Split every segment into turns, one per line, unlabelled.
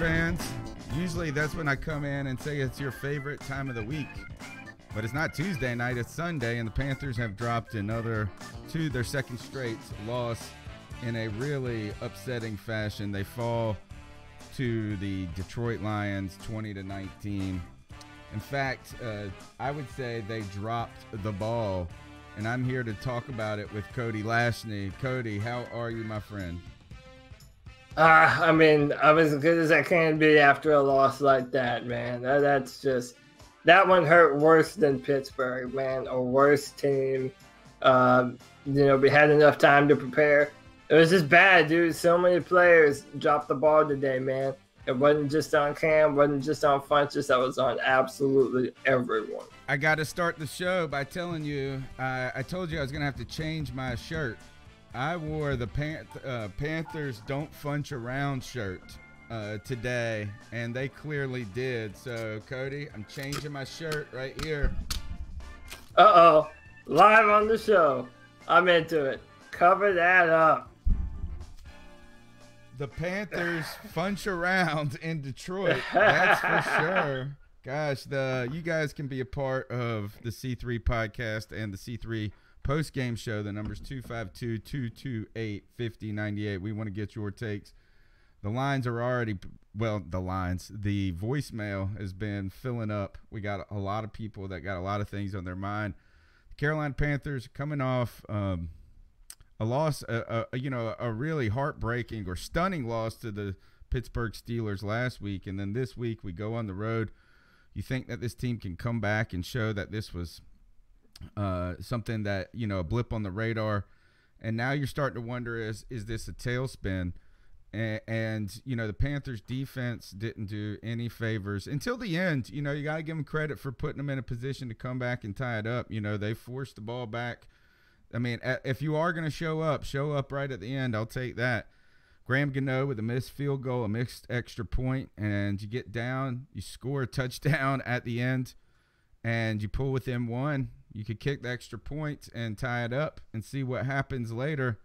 fans. Usually that's when I come in and say it's your favorite time of the week. But it's not Tuesday night, it's Sunday, and the Panthers have dropped their second straight loss in a really upsetting fashion. They fall to the Detroit Lions 20-19. In fact, I would say they dropped the ball, and I'm here to talk about it with Cody Lashney. Cody, how are you, my friend?
I'm as good as I can be after a loss like that, man. That one hurt worse than Pittsburgh, man. A worse team. We had enough time to prepare. It was just bad, dude. So many players dropped the ball today, man. It wasn't just on Cam, wasn't just on Funchess. That was on absolutely everyone.
I got to start the show by telling you, I told you I was going to have to change my shirt. I wore the Panthers Don't Funch Around shirt today, and they clearly did. So, Cody, I'm changing my shirt right here.
Uh-oh. Live on the show. I'm into it. Cover that up.
The Panthers funch around in Detroit. That's for sure. Gosh, you guys can be a part of the C3 podcast and the C3 post-game show. The number's 252-228-5098. We want to get your takes. The lines are already – the voicemail has been filling up. We got a lot of people that got a lot of things on their mind. The Carolina Panthers coming off a loss, a really heartbreaking or stunning loss to the Pittsburgh Steelers last week. And then this week we go on the road. You think that this team can come back and show that this was something that, a blip on the radar. And now you're starting to wonder, is this a tailspin? And the Panthers defense didn't do any favors until the end. You got to give them credit for putting them in a position to come back and tie it up. They forced the ball back. I mean, if you are going to show up right at the end. I'll take that. Graham Gano with a missed field goal, a missed extra point, and you get down, you score a touchdown at the end, and you pull within one. You could kick the extra point and tie it up and see what happens later.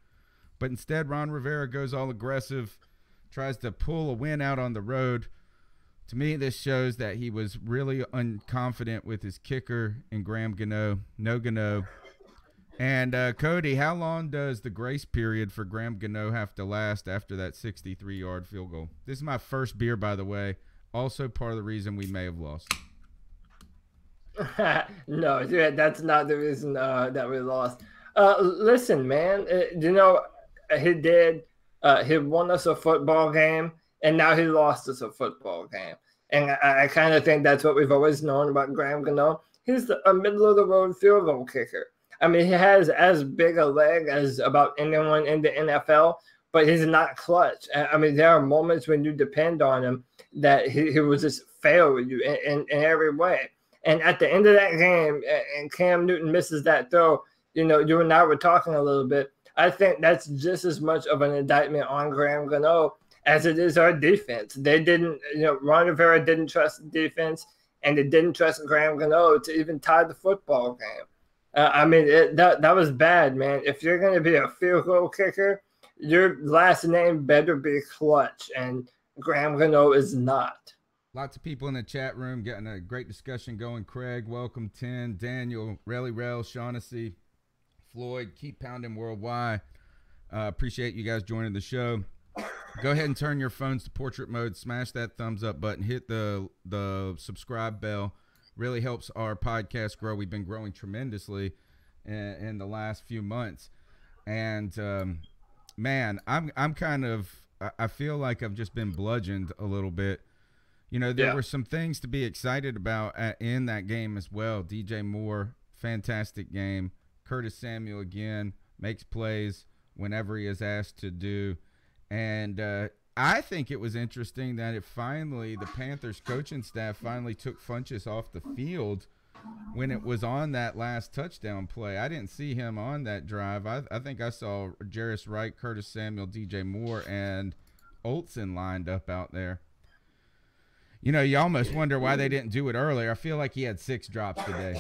But instead, Ron Rivera goes all aggressive, tries to pull a win out on the road. To me, this shows that he was really unconfident with his kicker and Graham Gano. No Gano. And, Cody, how long does the grace period for Graham Gano have to last after that 63-yard field goal? This is my first beer, by the way. Also part of the reason we may have lost.
No, that's not the reason that we lost. Listen, man, he won us a football game, and now he lost us a football game. And I kind of think that's what we've always known about Graham Gano. He's a middle-of-the-road field goal kicker. I mean, he has as big a leg as about anyone in the NFL, but he's not clutch. I mean, there are moments when you depend on him that he will just fail you in every way. And at the end of that game, and Cam Newton misses that throw, you and I were talking a little bit. I think that's just as much of an indictment on Graham Gano as it is our defense. They didn't, Ron Rivera didn't trust the defense, and they didn't trust Graham Gano to even tie the football game. That was bad, man. If you're going to be a field goal kicker, your last name better be clutch, and Graham Gano is not.
Lots of people in the chat room getting a great discussion going. Craig, welcome. 10, Daniel, Rel, Shaughnessy, Floyd, keep pounding worldwide. Appreciate you guys joining the show. Go ahead and turn your phones to portrait mode. Smash that thumbs up button. Hit the subscribe bell. Really helps our podcast grow. We've been growing tremendously in the last few months. And, man, I feel like I've just been bludgeoned a little bit. There were some things to be excited about in that game as well. DJ Moore, fantastic game. Curtis Samuel, again, makes plays whenever he is asked to do. And I think it was interesting that the Panthers coaching staff finally took Funchess off the field when it was on that last touchdown play. I didn't see him on that drive. I think I saw Jarris Wright, Curtis Samuel, DJ Moore, and Olsen lined up out there. You almost wonder why they didn't do it earlier. I feel like he had 6 drops today.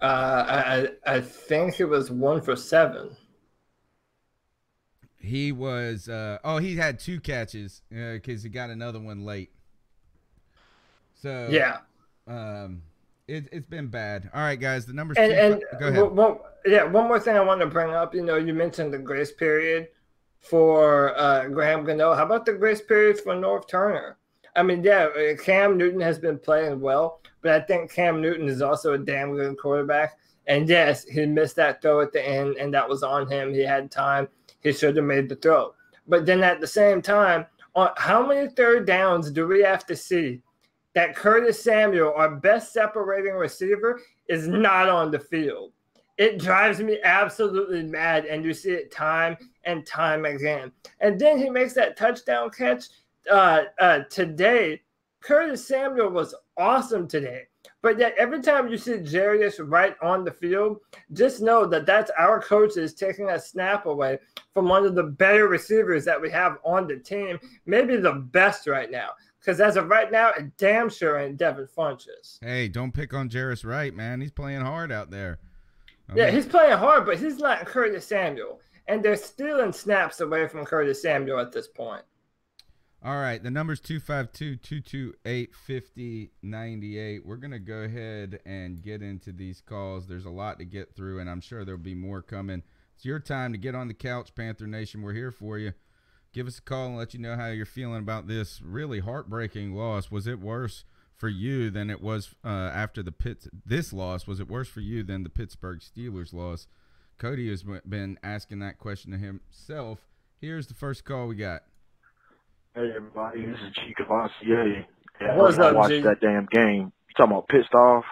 I think it was 1 for 7.
He was he had 2 catches because he got another one late. So
Yeah.
It's been bad. All right, guys, the numbers.
Go ahead. One more thing I want to bring up. You mentioned the grace period for Graham Gano. How about the grace period for North Turner? I mean, yeah, Cam Newton has been playing well, but I think Cam Newton is also a damn good quarterback. And yes, he missed that throw at the end, and that was on him. He had time. He should have made the throw. But then at the same time, how many third downs do we have to see that Curtis Samuel, our best separating receiver, is not on the field? It drives me absolutely mad, and you see it time and time again. And then he makes that touchdown catch today. Curtis Samuel was awesome today. But yet every time you see Jarius Wright on the field, just know that that's our coaches taking a snap away from one of the better receivers that we have on the team, maybe the best right now. Because as of right now, it damn sure ain't Devin Funchess.
Hey, don't pick on Jarius Wright, man. He's playing hard out there.
He's playing hard, but he's not Curtis Samuel. And they're stealing snaps away from Curtis Samuel at this point.
All right, the number's 252-228-5098. We're going to go ahead and get into these calls. There's a lot to get through, and I'm sure there'll be more coming. It's your time to get on the couch, Panther Nation. We're here for you. Give us a call and let you know how you're feeling about this really heartbreaking loss. Was it worse for you than it was after this loss? Was it worse for you than the Pittsburgh Steelers loss? Cody has been asking that question to himself. Here's the first call we got.
Hey, everybody. This is G. Cavassier.
What's up,
I watched
G?
that damn game. You talking about pissed off?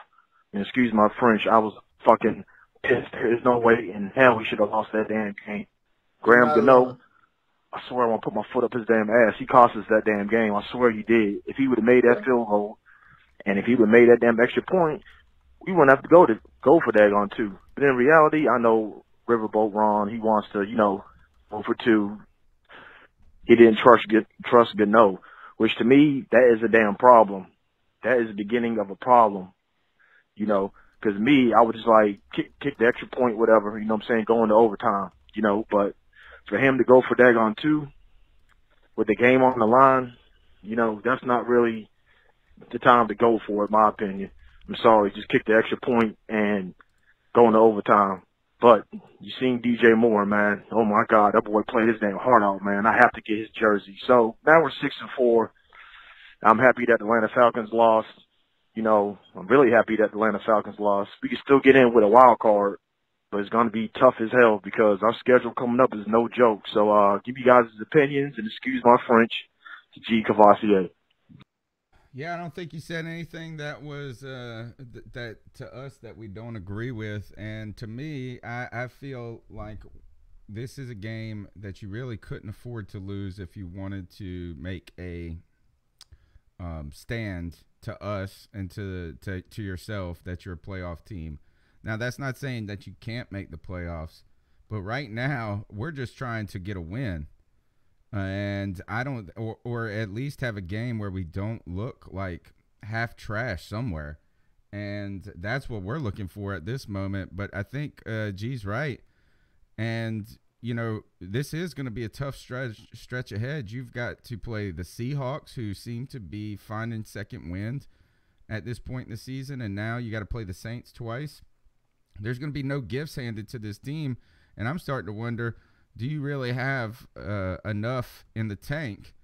And excuse my French. I was fucking pissed. There's no way in hell we should have lost that damn game. Graham Gano, I swear I want to put my foot up his damn ass. He cost us that damn game. I swear he did. If he would have made that field goal, and if he would have made that damn extra point, we wouldn't have to go for daggone 2. But in reality, I know Riverboat Ron, he wants to, go for 2. He didn't trust Gano, which to me, that is a damn problem. That is the beginning of a problem, because me, I would just like kick the extra point, whatever, what I'm saying, go into overtime, but for him to go for daggone 2 with the game on the line, that's not really the time to go for it, in my opinion. I'm sorry, just kick the extra point and go into overtime. But you seen DJ Moore, man. Oh my God, that boy played his damn heart out, man. I have to get his jersey. So now we're 6-4. I'm happy that the Atlanta Falcons lost. I'm really happy that the Atlanta Falcons lost. We can still get in with a wild card, but it's going to be tough as hell because our schedule coming up is no joke. So give you guys' opinions and excuse my French. It's G. Cavassier.
Yeah, I don't think you said anything that was that to us that we don't agree with. And to me, I feel like this is a game that you really couldn't afford to lose if you wanted to make a stand to us and to yourself that you're a playoff team. Now, that's not saying that you can't make the playoffs, but right now we're just trying to get a win. And I don't, or at least have a game where we don't look like half trash somewhere. And that's what we're looking for at this moment. But I think G's right. And, this is going to be a tough stretch ahead. You've got to play the Seahawks, who seem to be finding second wind at this point in the season. And now you got to play the Saints twice. There's going to be no gifts handed to this team. And I'm starting to wonder, do you really have enough in the tank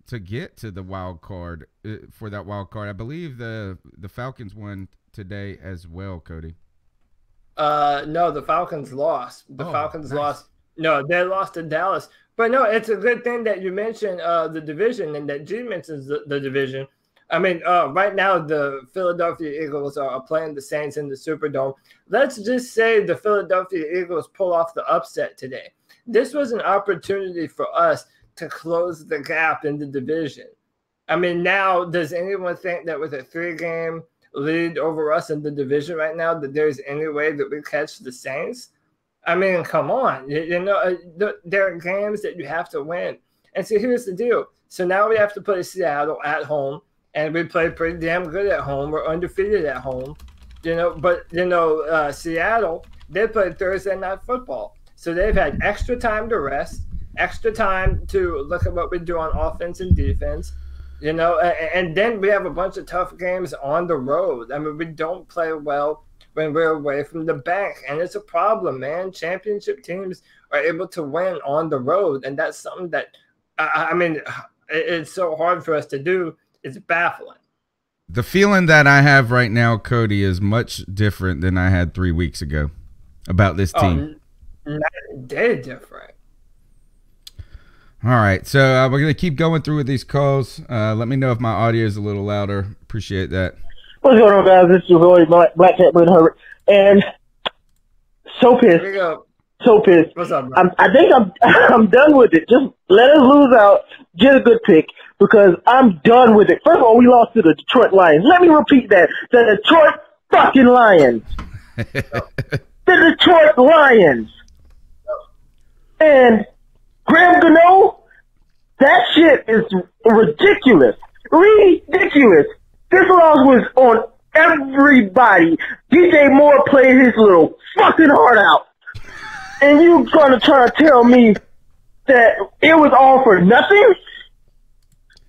to get to the wild card for that wild card? I believe the Falcons won today as well, Cody.
No, the Falcons lost. Falcons lost. No, they lost to Dallas. But no, it's a good thing that you mentioned the division and that G mentions the division. I mean, right now the Philadelphia Eagles are playing the Saints in the Superdome. Let's just say the Philadelphia Eagles pull off the upset today. This was an opportunity for us to close the gap in the division. I mean, now, does anyone think that with a 3-game lead over us in the division right now, that there's any way that we catch the Saints? I mean, come on. There are games that you have to win. And so here's the deal. So now we have to play Seattle at home, and we play pretty damn good at home. We're undefeated at home. Seattle, they played Thursday Night Football. So they've had extra time to rest. extra time to look at what we do on offense and defense. You know, and then we have a bunch of tough games on the road. I mean, we don't play well when we're away from the bank, and it's a problem, man. Championship teams are able to win on the road, and that's something that, I mean, it's so hard for us to do. It's baffling.
The feeling that I have right now, Cody, is much different than I had 3 weeks ago about this team.
Night and day different.
All right, so we're going to keep going through with these calls. Let me know if my audio is a little louder. Appreciate that.
What's going on, guys? This is your boy, Black Cat Blaine Herbert. And so pissed.
Here we go.
So pissed.
What's up, bro?
I think I'm done with it. Just let us lose out, get a good pick, because I'm done with it. First of all, we lost to the Detroit Lions. Let me repeat that. The Detroit fucking Lions. The Detroit Lions. And Graham Gano, that shit is ridiculous. Ridiculous. This loss was on everybody. DJ Moore played his little fucking heart out. And you gonna try to tell me that it was all for nothing?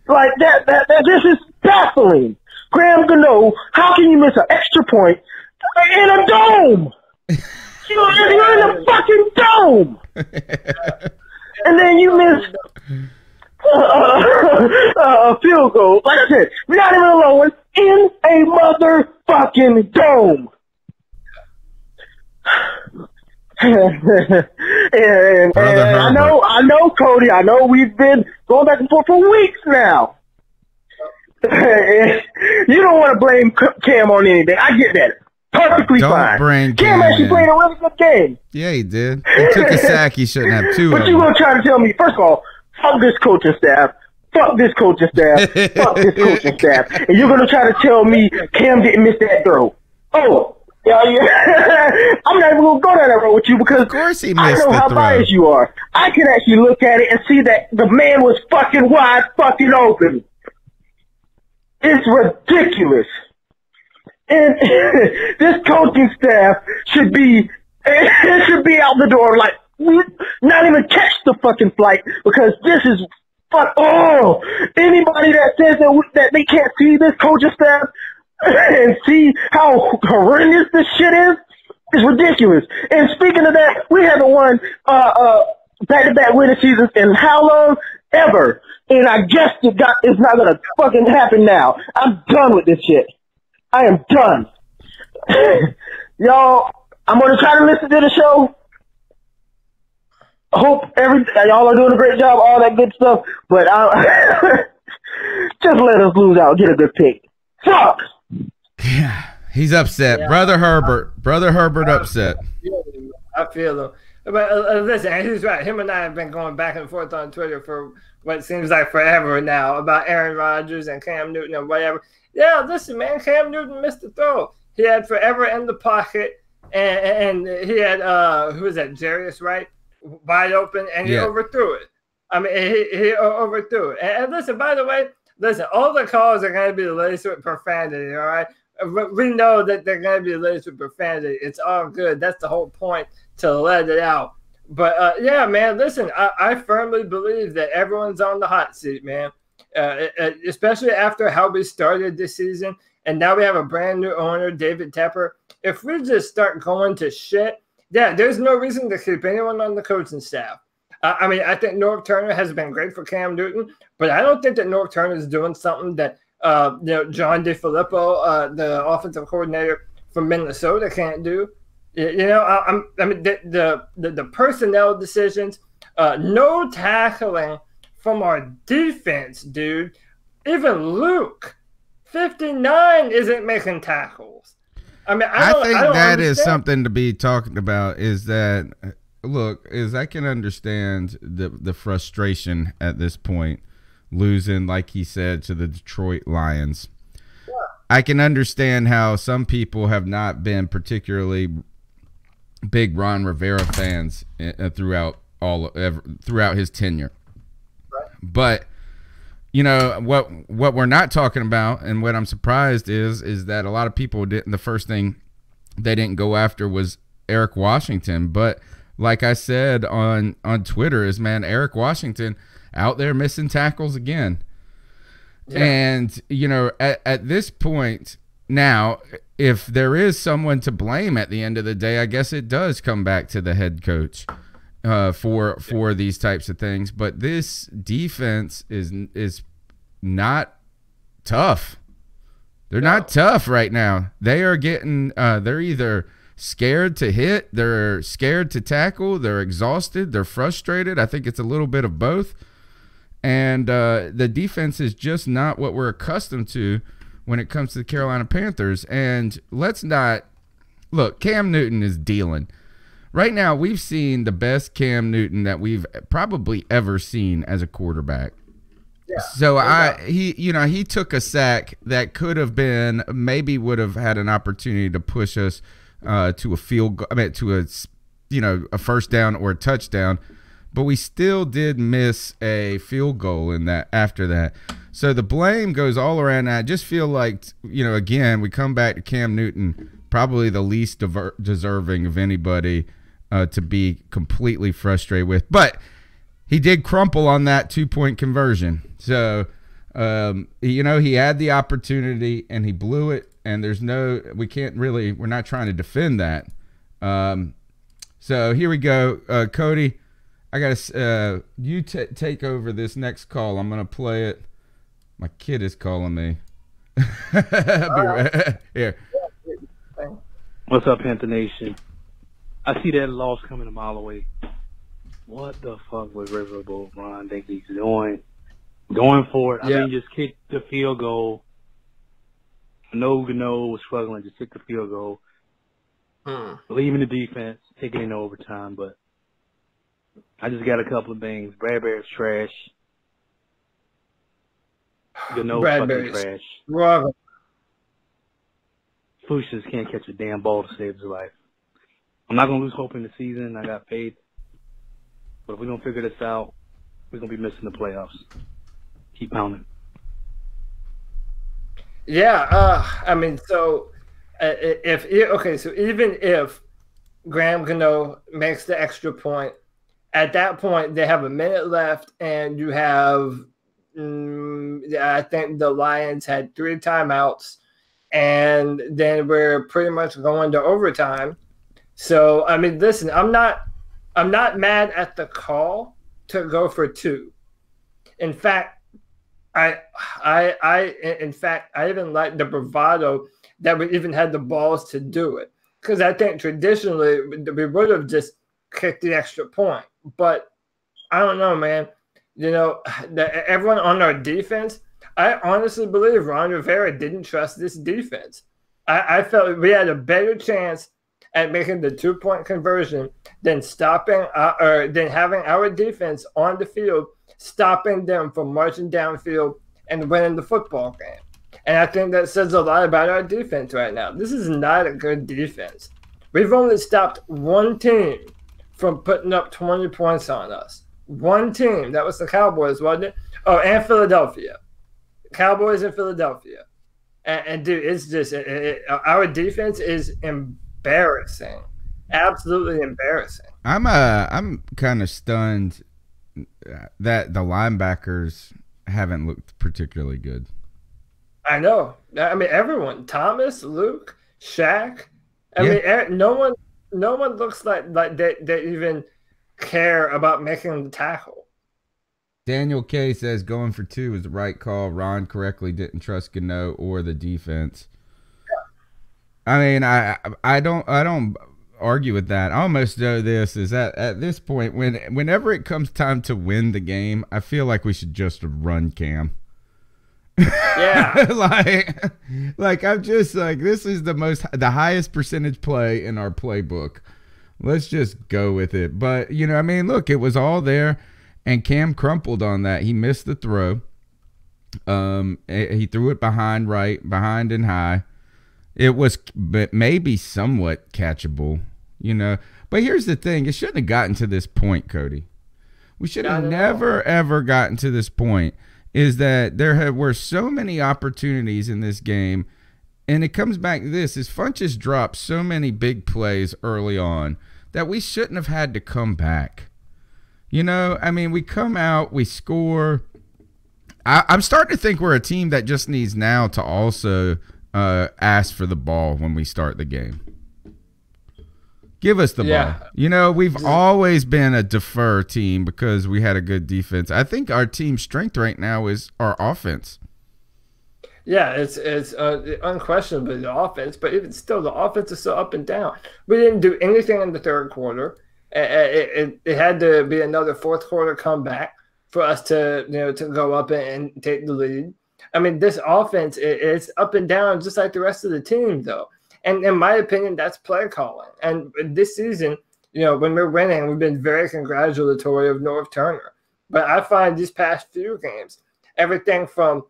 Like that this is baffling. Graham Gano, how can you miss an extra point in a dome? You're in a fucking dome. And then you missed a field goal. Like I said, we're not even alone in a motherfucking dome. and I know, Cody. I know we've been going back and forth for weeks now. You don't want to blame Cam on anything. I get that. Perfectly fine. Cam actually played a really good game.
Yeah, he did. He took a sack. He shouldn't have two.
But you're going to try to tell me, first of all, fuck this coaching staff. Fuck this coaching staff. Fuck this coaching staff. And you're going to try to tell me Cam didn't miss that throw. Oh, yeah. I'm not even going to go down that road with you because
of course he missed
I know how biased you are. I can actually look at it and see that the man was fucking wide fucking open. It's ridiculous. And this coaching staff should be out the door, like, not even catch the fucking flight, because this is anybody that says that they can't see this coaching staff and see how horrendous this shit is ridiculous. And speaking of that, we haven't won back-to-back winning seasons in how long? Ever. And I guess it's not gonna fucking happen now. I'm done with this shit. I am done. Y'all, I'm going to try to listen to the show. Hope y'all are doing a great job, all that good stuff. But just let us lose out, get a good pick. Fuck!
Yeah, he's upset. Yeah. Brother Herbert upset.
I feel him. But listen, he's right. Him and I have been going back and forth on Twitter for what seems like forever now about Aaron Rodgers and Cam Newton and whatever. Yeah, listen, man, Cam Newton missed the throw. He had forever in the pocket, and he had, who was that, Jarius Wright, wide open, and he overthrew it. I mean, he overthrew it. And listen, by the way, all the calls are going to be laced with profanity, all right? We know that they're going to be laced with profanity. It's all good. That's the whole point, to let it out. But, yeah, man, listen, I firmly believe that everyone's on the hot seat, man. Especially after how we started this season, and now we have a brand new owner, David Tepper. If we just start going to shit, yeah, there's no reason to keep anyone on the coaching staff. I mean, I think Norv Turner has been great for Cam Newton, but I don't think that Norv Turner is doing something that John DeFilippo, the offensive coordinator from Minnesota, can't do. I mean, the personnel decisions, no tackling from our defense, dude. Even Luke, 59, isn't making tackles. I mean, I think
that
understand.
Is something to be talking about. Is that I can understand the frustration at this point, losing, like he said, to the Detroit Lions. Yeah. I can understand how some people have not been particularly big Ron Rivera fans throughout his tenure. But what we're not talking about, and what I'm surprised is that a lot of people didn't. The first thing they didn't go after was Eric Washington. But like I said on Twitter, is, man, Eric Washington out there missing tackles again. Yeah. And, you know, at this point now, if there is someone to blame at the end of the day, I guess it does come back to the head coach for these types of things. But this defense is not tough. They're not tough right now. They are getting they're either scared to hit, they're scared to tackle, they're exhausted, they're frustrated. I think it's a little bit of both. And the defense is just not what we're accustomed to when it comes to the Carolina Panthers. And let's not – look, Cam Newton is dealing. Right now, we've seen the best Cam Newton that we've probably ever seen as a quarterback. Yeah, so he took a sack that could have been, maybe would have had an opportunity to push us to a field goal, to a first down or a touchdown. But we still did miss a field goal in that after that. So the blame goes all around that. I just feel like, again, we come back to Cam Newton, probably the least deserving of anybody to be completely frustrated with. But he did crumple on that 2-point conversion. So, he had the opportunity and he blew it. And we're not trying to defend that. So here we go. Cody, I got to you take over this next call. I'm going to play it. My kid is calling me. Here.
What's up, Panther Nation? I see that loss coming a mile away. What the fuck was Riverboat Ron think he's doing? Going for it. I mean, just kick the field goal. I know Gano was struggling. Just kick the field goal. Believe in the defense. Take it in overtime, but I just got a couple of things. Bradbury's trash. Gano fucking trash.
Bravo.
Fuchs can't catch a damn ball to save his life. I'm not gonna lose hope in the season. I got faith, but if we don't figure this out, we're gonna be missing the playoffs. Keep pounding.
Yeah. So even if Graham Gano makes the extra point, at that point they have a minute left, and you have, I think the Lions had 3 timeouts, and then we're pretty much going to overtime. So listen, I'm not mad at the call to go for 2. In fact, I even like the bravado that we even had the balls to do it, because I think traditionally we would have just kicked the extra point. But I don't know, man. Everyone on our defense, I honestly believe Ron Rivera didn't trust this defense. I felt we had a better chance at making the 2-point conversion than than having our defense on the field, stopping them from marching downfield and winning the football game. And I think that says a lot about our defense right now. This is not a good defense. We've only stopped one team from putting up 20 points on us. One team. That was the Cowboys, wasn't it? Oh, and Philadelphia. Cowboys and Philadelphia. And dude, it's just our defense is embarrassing. Absolutely embarrassing.
I'm kind of stunned that the linebackers haven't looked particularly good.
I know. Everyone. Thomas, Luke, Shaq. No one looks like they even care about making the tackle.
Daniel K says going for 2 was the right call. Ron correctly didn't trust Gano or the defense. Yeah. I don't argue with that. I almost know this is that at this point, whenever it comes time to win the game, I feel like we should just run Cam.
Yeah.
like I'm just like, this is the highest percentage play in our playbook. Let's just go with it. But look, it was all there, and Cam crumpled on that. He missed the throw. He threw it behind and high. It was maybe somewhat catchable, But here's the thing: it shouldn't have gotten to this point, Cody. We should have never ever gotten to this point. Is that there were so many opportunities in this game, and it comes back to this: is Funchess dropped so many big plays early on that we shouldn't have had to come back. You know, I mean, we come out, we score. I'm starting to think we're a team that just needs now to also ask for the ball when we start the game. Give us the ball. You know, we've always been a defer team because we had a good defense. I think our team's strength right now is our offense.
Yeah, it's unquestionably the offense, but even still, the offense is so up and down. We didn't do anything in the third quarter. It had to be another fourth quarter comeback for us to go up and take the lead. I mean, this offense is up and down just like the rest of the team, though. And in my opinion, that's play calling. And this season, when we're winning, we've been very congratulatory of North Turner. But I find these past few games, everything from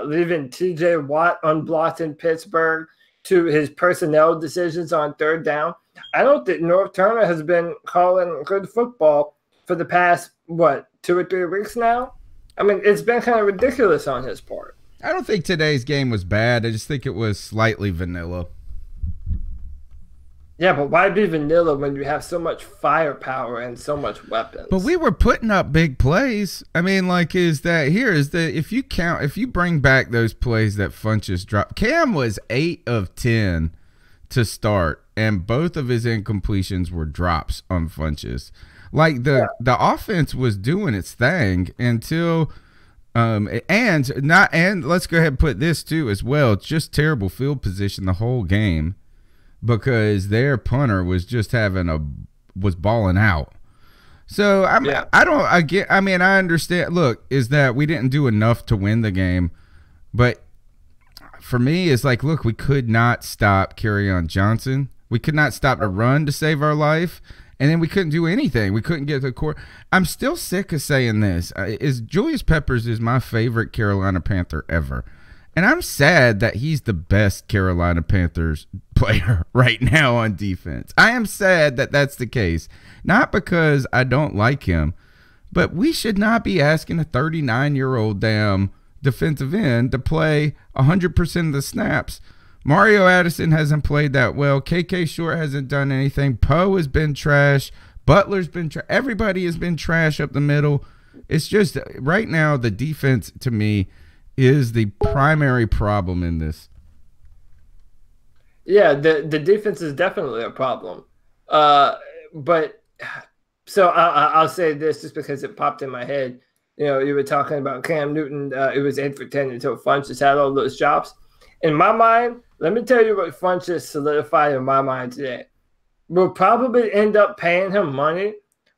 leaving T.J. Watt unblocked in Pittsburgh to his personnel decisions on third down, I don't think North Turner has been calling good football for the past, 2 or 3 weeks now? I mean, it's been kind of ridiculous on his part.
I don't think today's game was bad. I just think it was slightly vanilla.
Yeah, but why be vanilla when you have so much firepower and so much weapons?
But we were putting up big plays. I mean, if you bring back those plays that Funchess dropped, Cam was 8 of 10 to start, and both of his incompletions were drops on Funchess. Like the offense was doing its thing until and let's go ahead and put this too as well. It's just terrible field position the whole game, because their punter was just was balling out. So I understand. Look, is that we didn't do enough to win the game, but for me, it's like, look, we could not stop Kerryon Johnson. We could not stop the run to save our life, and then we couldn't do anything. We couldn't get to the core. I'm still sick of saying this. Julius Peppers is my favorite Carolina Panther ever. And I'm sad that he's the best Carolina Panthers player right now on defense. I am sad that that's the case. Not because I don't like him, but we should not be asking a 39-year-old damn defensive end to play 100% of the snaps. Mario Addison hasn't played that well. KK Short hasn't done anything. Poe has been trash. Butler's been trash. Everybody has been trash up the middle. It's just right now the defense, to me, is the primary problem in this.
Yeah, the defense is definitely a problem. But so I'll say this just because it popped in my head. You were talking about Cam Newton. It was 8 for 10 until Funchess had all those drops. In my mind, let me tell you what Funchess solidified in my mind today. We'll probably end up paying him money,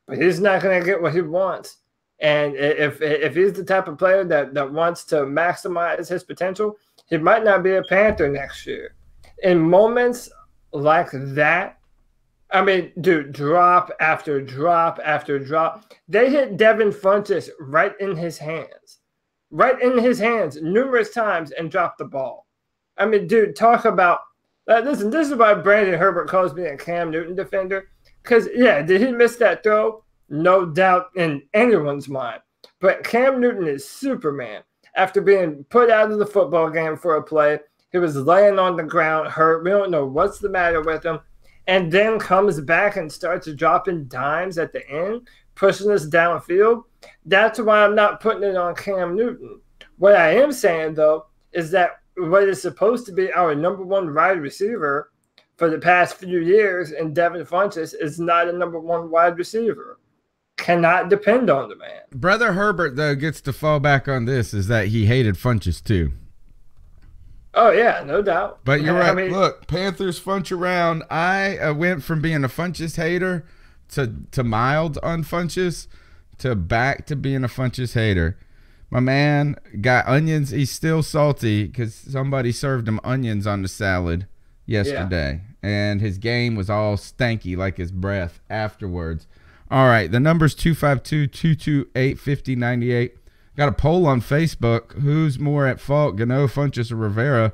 but he's not going to get what he wants. And if he's the type of player that wants to maximize his potential, he might not be a Panther next year. In moments like that, I mean, dude, drop after drop after drop. They hit Devin Funchess right in his hands numerous times and dropped the ball. I mean, dude, talk about listen, this is why Brandon Herbert calls me a Cam Newton defender. Because, yeah, did he miss that throw? No doubt in anyone's mind. But Cam Newton is Superman. After being put out of the football game for a play, he was laying on the ground hurt. We don't know what's the matter with him. And then comes back and starts dropping dimes at the end, pushing us downfield. That's why I'm not putting it on Cam Newton. What I am saying, though, is that what is supposed to be our number one wide receiver for the past few years in Devin Funchess is not a number one wide receiver. Cannot depend on the man.
Brother Herbert, though, gets to fall back on this, is that he hated Funchess, too.
Oh, yeah, no doubt.
But you're right. I mean, look, Panthers Funch around. I went from being a Funchess hater to mild on Funchess to back to being a Funchess hater. My man got onions. He's still salty because somebody served him onions on the salad yesterday. Yeah. And his game was all stanky like his breath afterwards. All right, the number's 252-228-5098. Got a poll on Facebook. Who's more at fault, Gano, Funchess, or Rivera?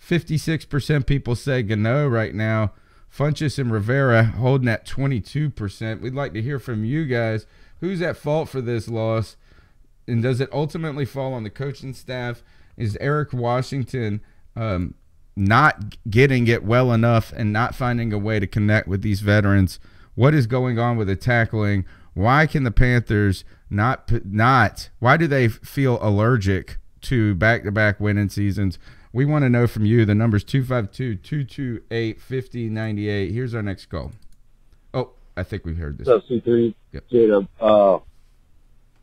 56% people say Gano right now. Funchess and Rivera holding at 22%. We'd like to hear from you guys. Who's at fault for this loss? And does it ultimately fall on the coaching staff? Is Eric Washington not getting it well enough and not finding a way to connect with these veterans? What is going on with the tackling? Why can the Panthers not why do they feel allergic to back-to-back winning seasons? We want to know from you. The number's 252-228-5098. Here's our next call. Oh, I think we've heard this.
What's up, C3?
Yep.
J-Dub. I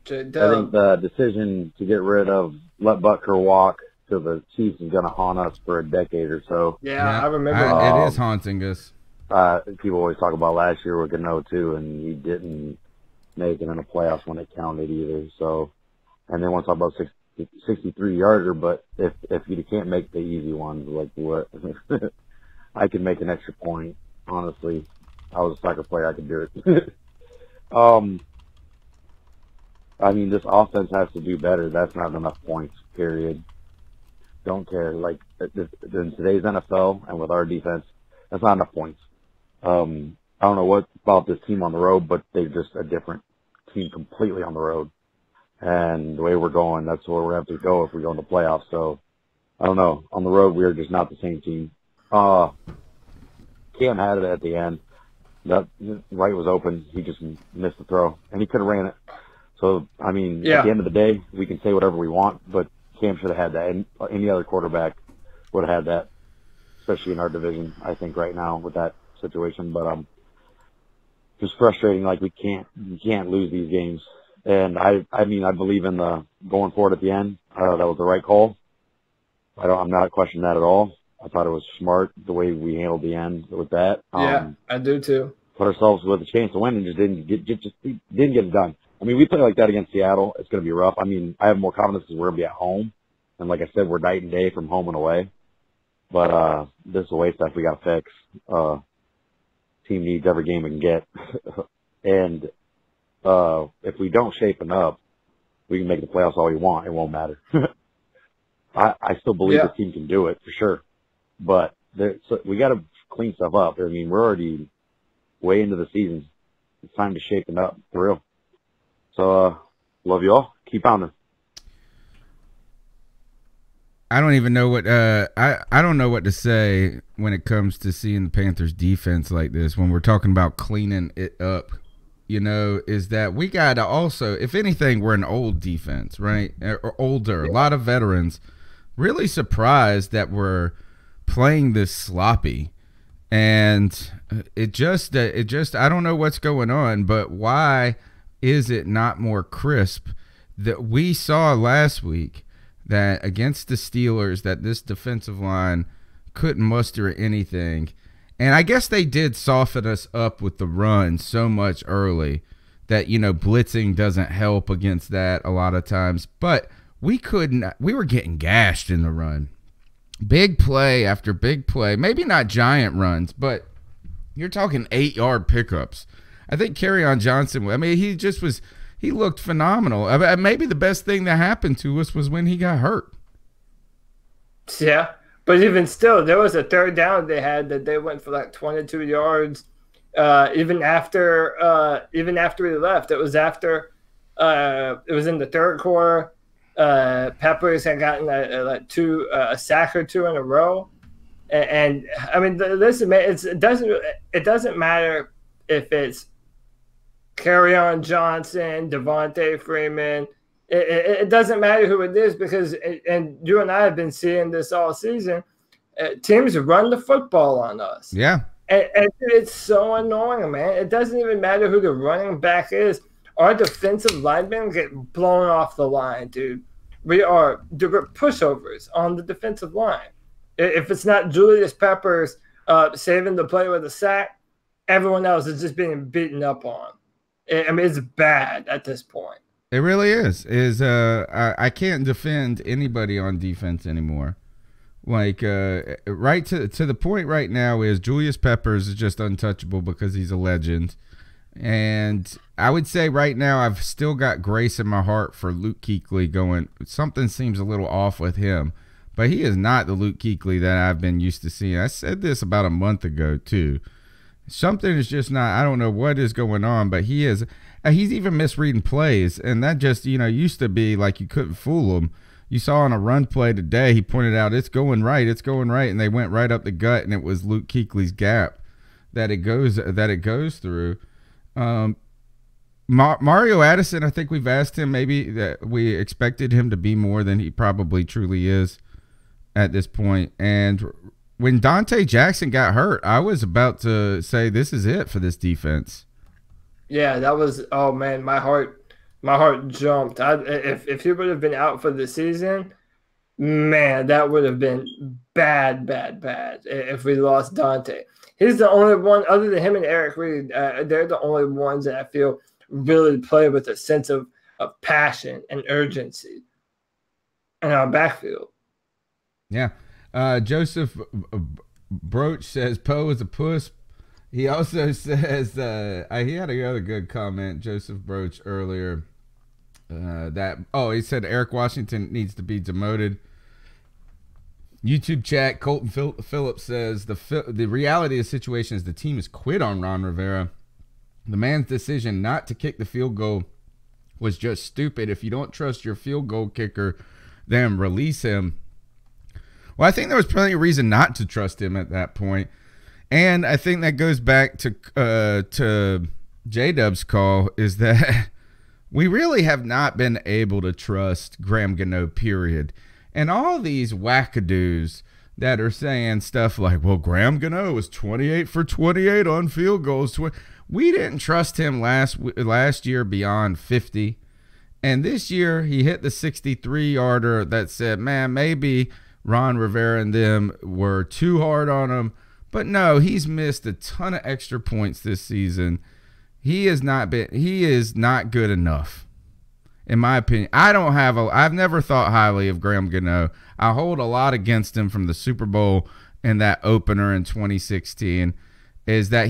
J-Dub.
think the decision to get rid of let Butker walk to the Chiefs is going to haunt us for a decade or so.
Yeah, I remember.
It is haunting us.
People always talk about last year with Gano too, and he didn't make it in the playoffs when it counted either. So, and they want to talk about 63-yarder, but if you can't make the easy ones, like what, I could make an extra point. Honestly, I was a soccer player, I could do it. I mean, this offense has to do better. That's not enough points. Period. Don't care. Like in today's NFL and with our defense, that's not enough points. I don't know what about this team on the road, but they're just a different team completely on the road. And the way we're going, that's where we're going to have to go if we go in the playoffs. So, I don't know. On the road, we're just not the same team. Cam had it at the end. That right was open. He just missed the throw, and he could have ran it. So, I mean, at the end of the day, we can say whatever we want, but Cam should have had that. And any other quarterback would have had that, especially in our division, I think, right now with that situation. But just frustrating. Like, we can't lose these games. And I mean, I believe in the going forward at the end. That was the right call. I'm not questioning that at all. I thought it was smart the way we handled the end with that.
Yeah, I do too.
Put ourselves with a chance to win and just didn't get it done. I mean, we play like that against Seattle. It's going to be rough. I mean, I have more confidence because we're going to be at home. And like I said, we're night and day from home and away. But this is away stuff we got to fix. Team needs every game it can get. And if we don't shapen up, we can make the playoffs all we want. It won't matter. I still believe the team can do it for sure. But we got to clean stuff up. I mean, we're already way into the season. It's time to shapen up for real. So, love you all. Keep pounding.
I don't even know what I don't know what to say when it comes to seeing the Panthers defense like this. When we're talking about cleaning it up, is that we got to also, if anything, we're an old defense, right? Or older, a lot of veterans. Really surprised that we're playing this sloppy, and it just I don't know what's going on, but why is it not more crisp? That we saw last week that against the Steelers that this defensive line couldn't muster anything. And I guess they did soften us up with the run so much early that, blitzing doesn't help against that a lot of times. But we were getting gashed in the run. Big play after big play. Maybe not giant runs, but you're talking 8-yard pickups. I think Kerryon Johnson, he looked phenomenal. Maybe the best thing that happened to us was when he got hurt.
Yeah, but even still, there was a third down they had that they went for like 22 yards. Even after we left, it was after it was in the third quarter. Peppers had gotten a sack or two in a row, and I mean, listen, man, it doesn't matter if it's Kerryon Johnson, Devontae Freeman. It doesn't matter who it is because, and you and I have been seeing this all season, teams run the football on us.
Yeah.
And it's so annoying, man. It doesn't even matter who the running back is. Our defensive linemen get blown off the line, dude. We're pushovers on the defensive line. If it's not Julius Peppers saving the play with a sack, everyone else is just being beaten up on. I mean, it's bad at this point.
It really is. I can't defend anybody on defense anymore. Like, right to the point right now is Julius Peppers is just untouchable because he's a legend. And I would say right now I've still got grace in my heart for Luke Kuechly going. Something seems a little off with him. But he is not the Luke Kuechly that I've been used to seeing. I said this about a month ago, too. Something is just not, I don't know what is going on, but he's even misreading plays. And that just, used to be like you couldn't fool him. You saw on a run play today, he pointed out, it's going right. And they went right up the gut, and it was Luke Kuechly's gap. that it goes through. Mario Addison, I think we've asked him maybe that we expected him to be more than he probably truly is at this point. And when Dante Jackson got hurt, I was about to say this is it for this defense.
Yeah, that was, oh man, my heart jumped. If he would have been out for the season, man, that would have been bad if we lost Dante. He's the only one, other than him and Eric Reed, they're the only ones that I feel really play with a sense of passion and urgency in our backfield.
Yeah. Joseph Broach says Poe is a puss. He also says he had another good comment, Joseph Broach, earlier. He said Eric Washington needs to be demoted. YouTube chat, Colton Phillips says the reality of the situation is the team has quit on Ron Rivera. The man's decision not to kick the field goal was just stupid. If you don't trust your field goal kicker, then release him. Well, I think there was plenty of reason not to trust him at that point. And I think that goes back to J-Dub's call, is that we really have not been able to trust Graham Gano, period. And all these wackadoos that are saying stuff like, well, Graham Gano was 28 for 28 on field goals. We didn't trust him last year beyond 50. And this year he hit the 63-yarder that said, man, maybe Ron Rivera and them were too hard on him. But no, he's missed a ton of extra points this season. He is not good enough, in my opinion. I've never thought highly of Graham Gano. I hold a lot against him from the Super Bowl and that opener in 2016. Is that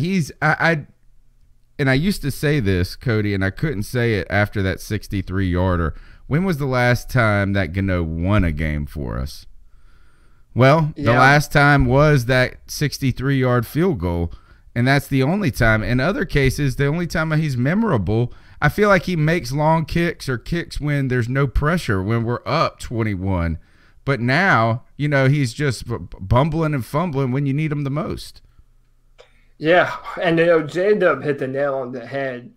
and I used to say this, Cody, and I couldn't say it after that 63-yarder. When was the last time that Gano won a game for us? Well, the last time was that 63-yard field goal, and that's the only time. In other cases, the only time he's memorable, I feel like he makes long kicks or kicks when there's no pressure, when we're up 21. But now, he's just bumbling and fumbling when you need him the most. Yeah,
and J-Dub hit the nail on the head.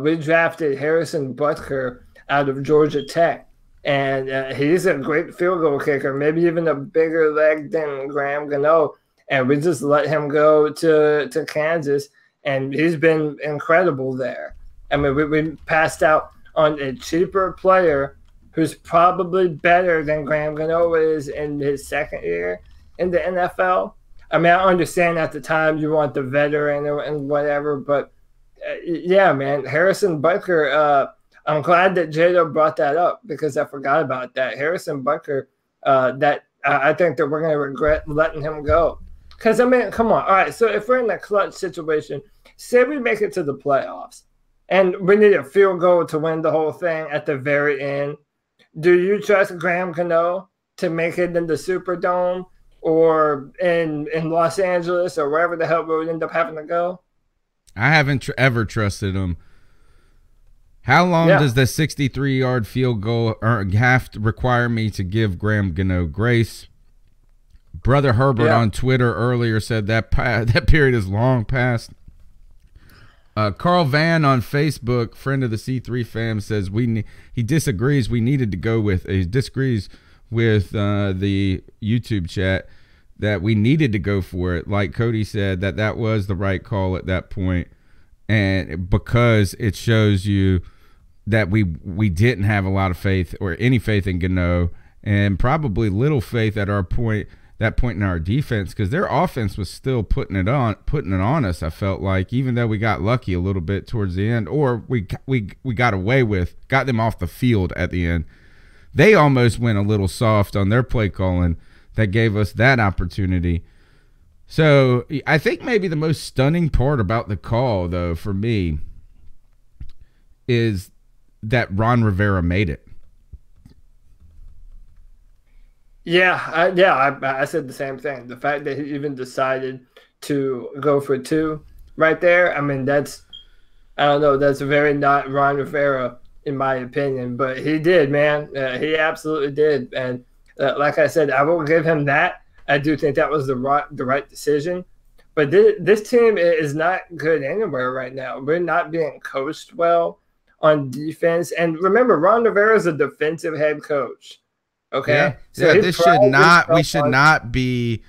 We drafted Harrison Butker out of Georgia Tech. And he's a great field goal kicker, maybe even a bigger leg than Graham Gano. And we just let him go to Kansas, and he's been incredible there. I mean, we passed out on a cheaper player who's probably better than Graham Gano is in his second year in the NFL. I mean, I understand at the time you want the veteran and whatever, but yeah, man, Harrison Butker, I'm glad that Jado brought that up because I forgot about that. Harrison Butker, I think that we're going to regret letting him go. Because, I mean, come on. All right, so if we're in a clutch situation, say we make it to the playoffs, and we need a field goal to win the whole thing at the very end, do you trust Graham Gano to make it in the Superdome or in Los Angeles or wherever the hell we would end up having to go?
I haven't ever trusted him. How long does the 63-yard field goal have to require me to give Graham Gano grace? Brother Herbert on Twitter earlier said that period is long past. Carl Van on Facebook, friend of the C3 fam, says he disagrees. He disagrees with the YouTube chat that we needed to go for it. Like Cody said, that was the right call at that point. And because it shows you that we didn't have a lot of faith or any faith in Gano, and probably little faith at that point in our defense, because their offense was still putting it on us. I felt like, even though we got lucky a little bit towards the end, or we got them off the field at the end. They almost went a little soft on their play calling that gave us that opportunity. So I think maybe the most stunning part about the call, though, for me, is that Ron Rivera made it.
I said the same thing. The fact that he even decided to go for two right there, I mean, that's very not Ron Rivera, in my opinion. But he did, man. He absolutely did. And like I said, I will give him that. I do think that was the right decision. But this team is not good anywhere right now. We're not being coached well on defense. And remember, Ron Rivera is a defensive head coach. Okay,
yeah.
so
This should not. We should not be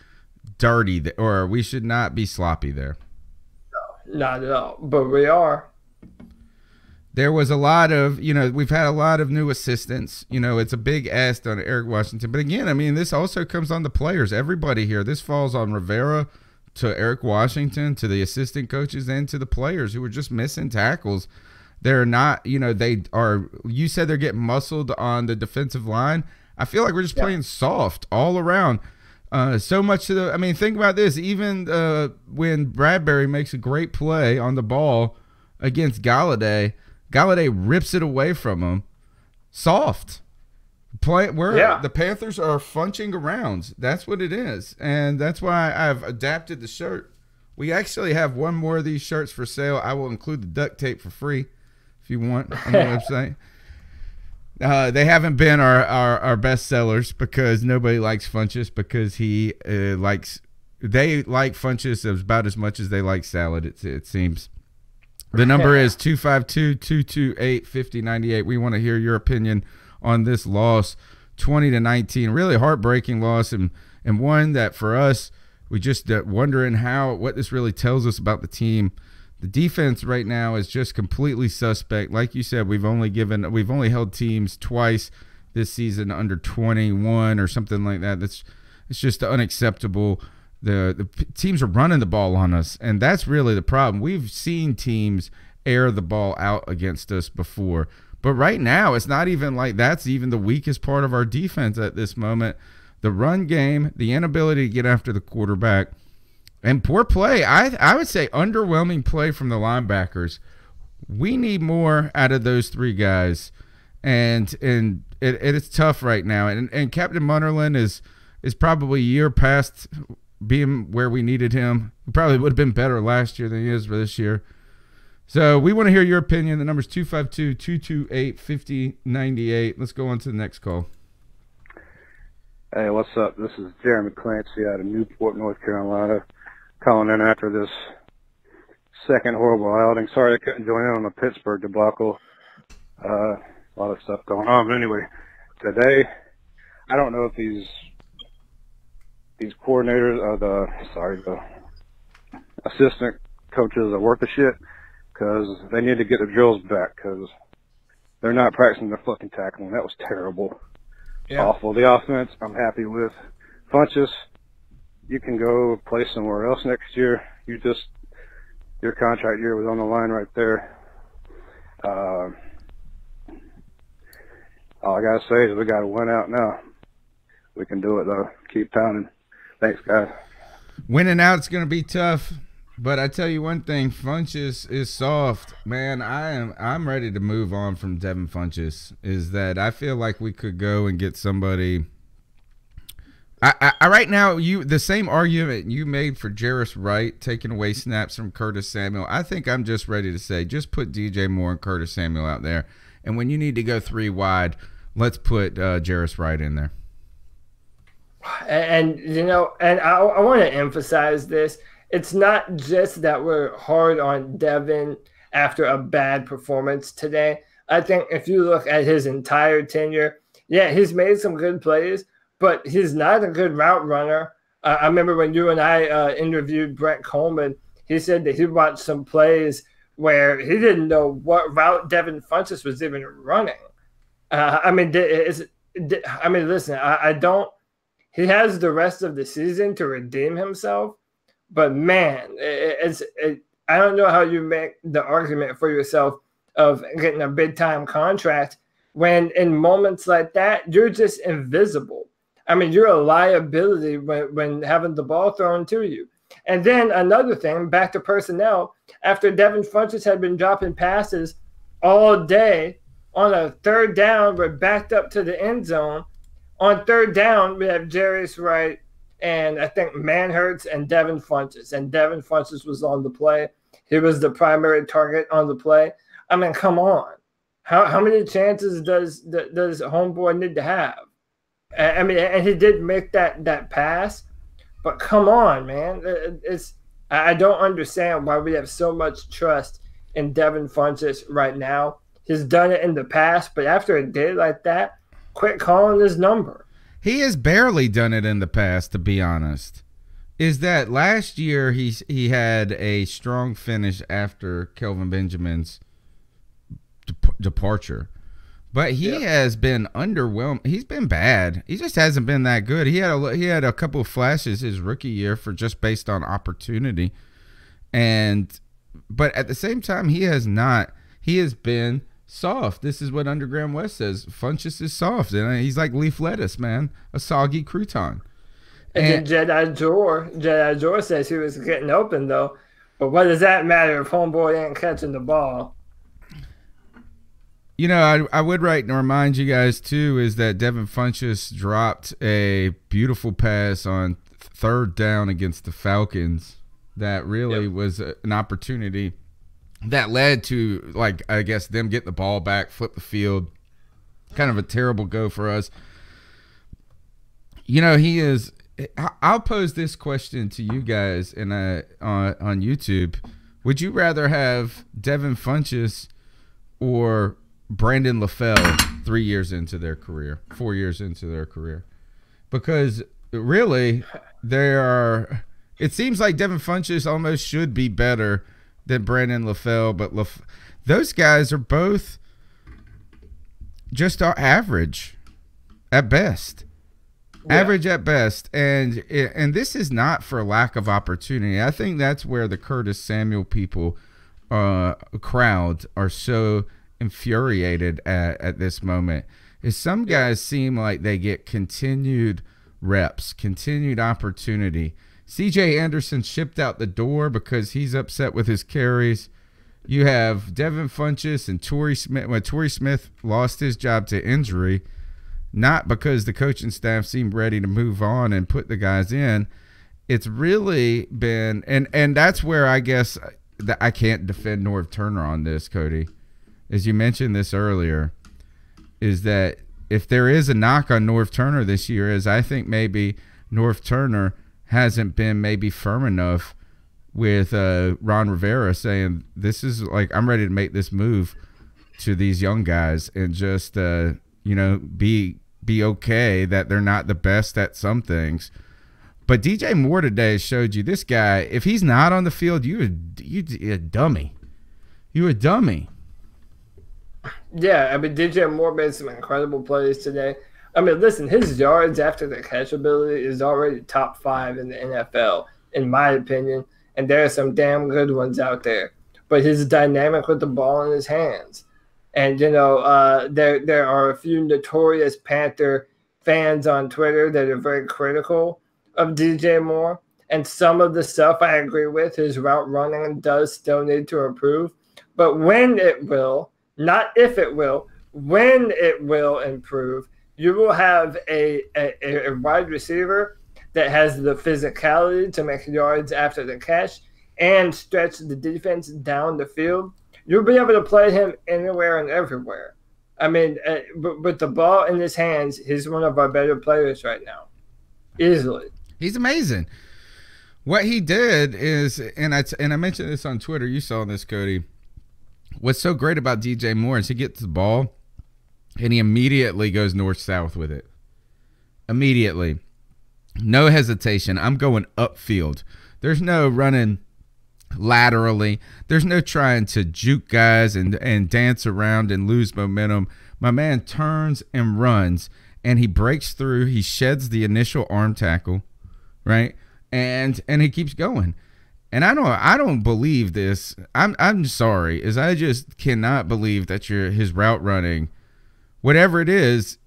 dirty, or we should not be sloppy there.
No, not at all. But we are.
There was a lot of, we've had a lot of new assistants. It's a big ask on Eric Washington. But again, I mean, this also comes on the players. Everybody here. This falls on Rivera, to Eric Washington, to the assistant coaches, and to the players who are just missing tackles. They're not, they are, you said they're getting muscled on the defensive line. I feel like we're just playing soft all around. So much to the, I mean, think about this. Even when Bradbury makes a great play on the ball against Galladay rips it away from him. Soft. The Panthers are funching around. That's what it is. And that's why I've adapted the shirt. We actually have one more of these shirts for sale. I will include the duct tape for free if you want on the website. They haven't been our best sellers because nobody likes Funchess, because they like Funchess about as much as they like salad, it seems. The number is 252-228-5098. We want to hear your opinion on this loss, 20-19. Really heartbreaking loss, and one that for us, we just wondering what this really tells us about the team. The defense right now is just completely suspect. Like you said, we've only held teams twice this season under 21 or something like that. It's just unacceptable. The teams are running the ball on us, and that's really the problem. We've seen teams air the ball out against us before, but right now it's not even like that's even the weakest part of our defense at this moment. The run game, the inability to get after the quarterback, and poor play. I would say underwhelming play from the linebackers. We need more out of those three guys, and it's tough right now. And Captain Munnerlyn is probably a year past being where we needed him. He probably would have been better last year than he is for this year. So we want to hear your opinion. The number's 252-228-5098. Let's go on to the next call.
Hey, what's up? This is Jeremy Clancy out of Newport, North Carolina, calling in after this second horrible outing. Sorry I couldn't join in on the Pittsburgh debacle. A lot of stuff going on. But anyway, today, I don't know if these coordinators, the assistant coaches are worth the shit, because they need to get the drills back, because they're not practicing their fucking tackling. That was terrible. Yeah. Awful. The offense, I'm happy with. Funchess, you can go play somewhere else next year. Your contract year was on the line right there. All I gotta say is we gotta win out now. We can do it though. Keep pounding. Thanks, guys.
Winning out is going to be tough, but I tell you one thing: Funchess is soft, man. I'm ready to move on from Devin Funchess. Is that I feel like we could go and get somebody. I right now the same argument you made for Jarris Wright taking away snaps from Curtis Samuel. I think I'm just ready to say just put DJ Moore and Curtis Samuel out there, and when you need to go three wide, let's put Jarris Wright in there.
And I want to emphasize this. It's not just that we're hard on Devin after a bad performance today. I think if you look at his entire tenure, he's made some good plays, but he's not a good route runner. I remember when you and I interviewed Brett Coleman, he said that he watched some plays where he didn't know what route Devin Funchess was even running. Listen, I don't. He has the rest of the season to redeem himself, but man, I don't know how you make the argument for yourself of getting a big time contract when in moments like that you're just invisible. I mean, you're a liability when having the ball thrown to you. And then another thing, back to personnel, after Devin Funchess had been dropping passes all day, on a third down, we're backed up to the end zone. On third down, we have Jarris Wright and I think Manhurts and Devin Funchess. And Devin Funchess was on the play. He was the primary target on the play. I mean, come on. How many chances does homeboy need to have? I mean, and he did make that pass, but come on, man. I don't understand why we have so much trust in Devin Funchess right now. He's done it in the past, but after a day like that, quit calling his number.
He has barely done it in the past, to be honest. Is that last year he had a strong finish after Kelvin Benjamin's departure. But he has been underwhelmed. He's been bad. He just hasn't been that good. He had a couple of flashes his rookie year for just based on opportunity. But at the same time, he has not. He has been soft. This is what Underground West says. Funchess is soft, and he's like leaf lettuce, man, a soggy crouton.
And then Jedi Jor says he was getting open though. But what does that matter if homeboy ain't catching the ball?
You know, I would remind you guys too is that Devin Funchess dropped a beautiful pass on third down against the Falcons. That really was an opportunity that led to, like, I guess, them getting the ball back, flip the field. Kind of a terrible go for us. You know, he is – I'll pose this question to you guys on YouTube. Would you rather have Devin Funchess or Brandon LaFell 3 years into their career, 4 years into their career? Because really, it seems like Devin Funchess almost should be better than Brandon LaFell, but those guys are both just average at best. Average at best, and this is not for lack of opportunity. I think that's where the Curtis Samuel people crowd are so infuriated at this moment. Is some guys seem like they get continued reps, continued opportunity. C.J. Anderson shipped out the door because he's upset with his carries. You have Devin Funchess and Torrey Smith. When Torrey Smith lost his job to injury, not because the coaching staff seemed ready to move on and put the guys in. It's really been, and that's where I guess that I can't defend Norv Turner on this, Cody. As you mentioned this earlier, is that if there is a knock on Norv Turner this year, is I think maybe Norv Turner hasn't been maybe firm enough with Ron Rivera saying, this is like, I'm ready to make this move to these young guys and just, be okay that they're not the best at some things. But DJ Moore today showed you this guy, if he's not on the field, you're a dummy. You're a dummy.
Yeah, I mean, DJ Moore made some incredible plays today. I mean, listen, his yards after the catch ability is already top 5 in the NFL, in my opinion, and there are some damn good ones out there. But his dynamic with the ball in his hands. And, there are a few notorious Panther fans on Twitter that are very critical of DJ Moore. And some of the stuff I agree with, his route running does still need to improve. But when it will, not if it will, when it will improve, you will have a wide receiver that has the physicality to make yards after the catch and stretch the defense down the field. You'll be able to play him anywhere and everywhere. I mean, with the ball in his hands, he's one of our better players right now. Easily. He's
amazing. What he did is, and I mentioned this on Twitter, you saw this, Cody. What's so great about DJ Moore is he gets the ball and he immediately goes north-south with it. Immediately. No hesitation. I'm going upfield. There's no running laterally. There's no trying to juke guys and dance around and lose momentum. My man turns and runs, and he breaks through. He sheds the initial arm tackle, right? And he keeps going. And I don't believe this. I'm sorry, is I just cannot believe that his route running, whatever it is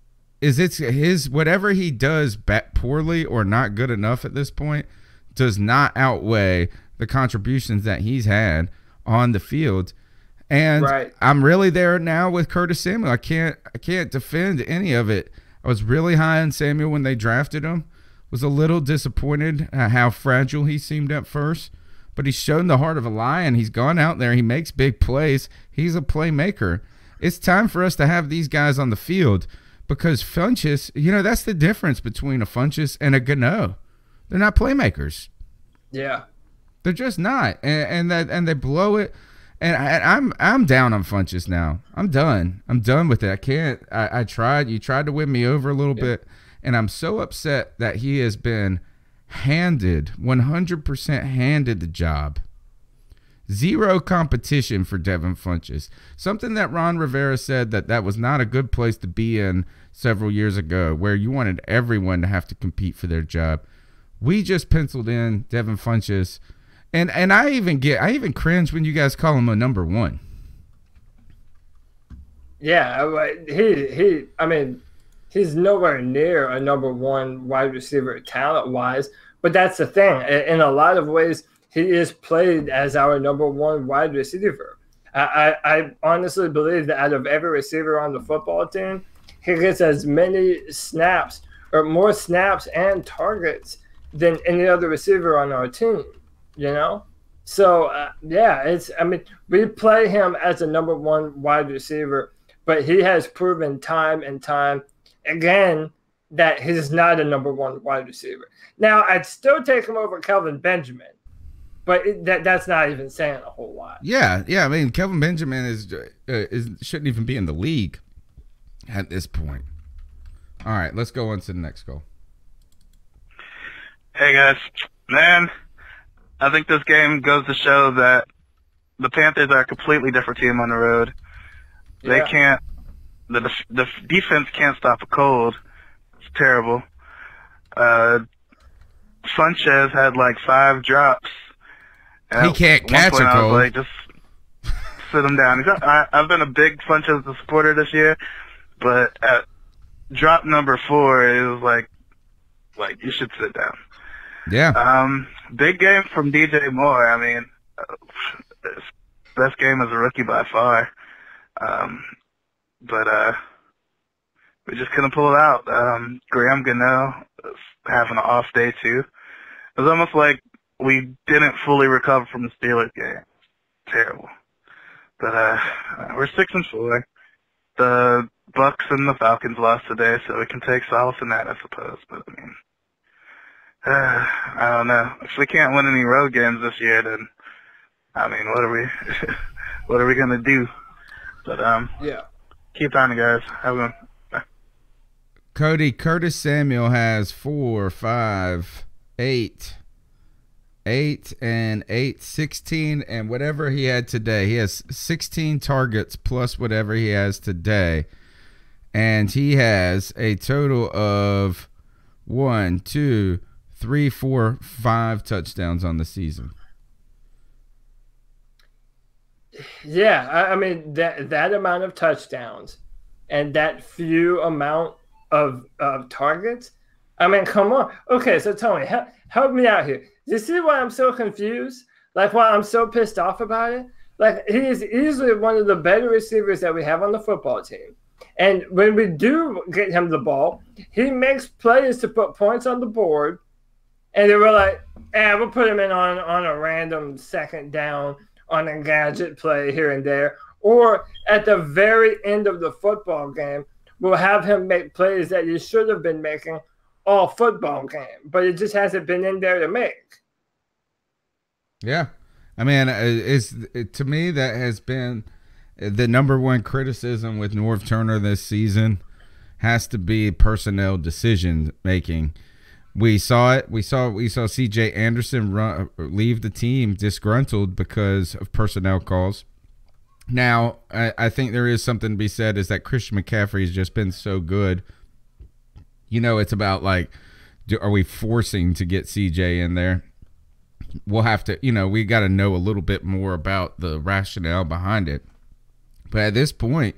it's his whatever he does poorly or not good enough at this point does not outweigh the contributions that he's had on the field. And I'm really there now with Curtis Samuel. I can't defend any of it. I was really high on Samuel when they drafted him. Was a little disappointed at how fragile he seemed at first. But he's shown the heart of a lion. He's gone out there. He makes big plays. He's a playmaker. It's time for us to have these guys on the field because Funchess, that's the difference between a Funchess and a Gano. They're not playmakers.
Yeah.
They're just not, and they blow it. And I'm down on Funchess now. I'm done. I'm done with it. I can't. I tried. You tried to win me over a little bit, and I'm so upset that he has been handed 100% handed the job. Zero competition for Devin Funchess. Something that Ron Rivera said that was not a good place to be in several years ago, where you wanted everyone to have to compete for their job. We just penciled in Devin Funchess. And I even cringe when you guys call him a number one.
Yeah, I mean, he's nowhere near a number one wide receiver talent-wise, but that's the thing. In a lot of ways, he is played as our number one wide receiver. I honestly believe that out of every receiver on the football team, he gets as many snaps or more snaps and targets than any other receiver on our team. You know, so we play him as a number one wide receiver, but he has proven time and time again that he's not a number one wide receiver. Now, I'd still take him over Kelvin Benjamin, but that's not even saying a whole lot.
Yeah. I mean, Kelvin Benjamin is shouldn't even be in the league at this point. All right, let's go on to the next goal.
Hey guys, man. I think this game goes to show that the Panthers are a completely different team on the road. They can't. The defense can't stop a cold. It's terrible. Funchess had like 5 drops.
He can't catch a cold.
I was like, just sit him down. I've been a big Funchess supporter this year, but at drop number 4, it was like you should sit down.
Yeah.
Big game from DJ Moore. I mean, best game as a rookie by far. But we just couldn't pull it out. Graham Gano having an off day too. It was almost like we didn't fully recover from the Steelers game. Terrible. But we're 6-4. The Bucks and the Falcons lost today, so we can take solace in that, I suppose. But I mean, I don't know. If we can't win any road games this year, then I mean, what are we gonna do? But keep on, guys. Have a good one.
Cody, Curtis Samuel has 4, 5, 8, 16, and whatever he had today. He has 16 targets plus whatever he has today, and he has a total of 1, 2, 3, 4, 5 touchdowns on the season.
Yeah, I mean that amount of touchdowns and that few amount of targets. I mean, come on. Okay, so Tony, help me out here. Do you see why I'm so confused? Like, why I'm so pissed off about it? Like, he is easily one of the better receivers that we have on the football team. And when we do get him the ball, he makes plays to put points on the board. And they were like, we'll put him in on a random second down on a gadget play here and there. Or at the very end of the football game, we'll have him make plays that he should have been making all football game. But it just hasn't been in there to make.
Yeah. I mean, to me, that has been the number one criticism with Norv Turner this season has to be personnel decision making. We saw it. We saw C.J. Anderson leave the team disgruntled because of personnel calls. Now, I think there is something to be said is that Christian McCaffrey has just been so good. You know, it's about like, are we forcing to get C.J. in there? We'll have to, we got to know a little bit more about the rationale behind it. But at this point,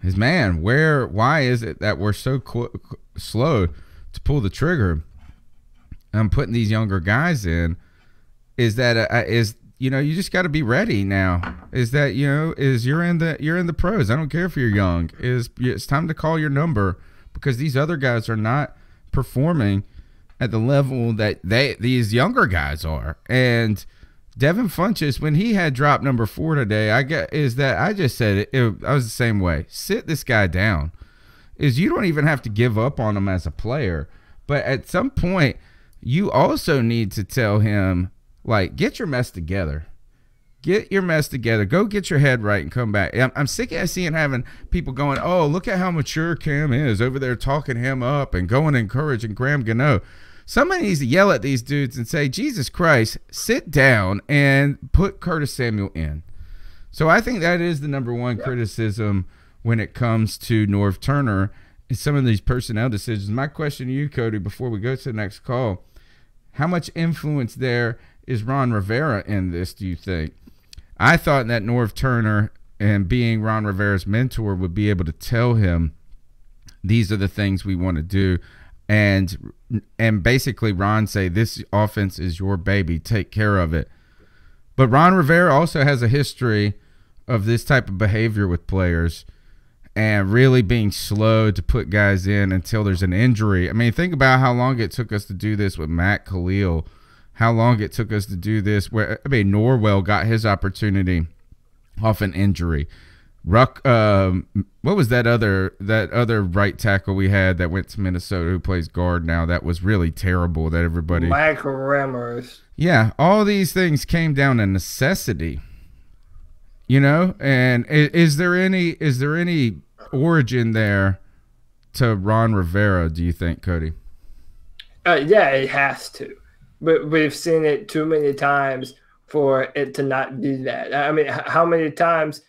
why is it that we're so slow to pull the trigger and putting these younger guys in? Is that you just got to be ready now. Is that you're in the pros. I don't care if you're young. It's time to call your number because these other guys are not performing at the level that these younger guys are. And Devin Funchess, when he had drop number 4 today, I just said it. I was the same way. Sit this guy down. You don't even have to give up on him as a player, but at some point you also need to tell him, Like, get your mess together. Get your mess together. Go get your head right and come back. I'm sick of seeing having people going, oh, look at how mature Cam is over there talking him up and going encouraging Graham Gano. Somebody needs to yell at these dudes and say, Jesus Christ, sit down and put Curtis Samuel in. So I think that is the number one criticism when it comes to Norv Turner is some of these personnel decisions. My question to you, Cody, before we go to the next call, how much influence there is Ron Rivera in this, do you think? I thought that Norv Turner, and being Ron Rivera's mentor, would be able to tell him these are the things we want to do, and basically Ron say, this offense is your baby, take care of it. But Ron Rivera also has a history of this type of behavior with players and really being slow to put guys in until there's an injury. I mean, think about how long it took us to do this with Matt Khalil, how long it took us to do this. Where Norwell got his opportunity off an injury. What was that other right tackle we had that went to Minnesota who plays guard now? That was really terrible. That everybody.
Michael Remmers.
Yeah, all these things came down to necessity. You know, and is there any origin there to Ron Rivera? Do you think, Cody?
Yeah, it has to. But we've seen it too many times for it to not be that. I mean, how many times?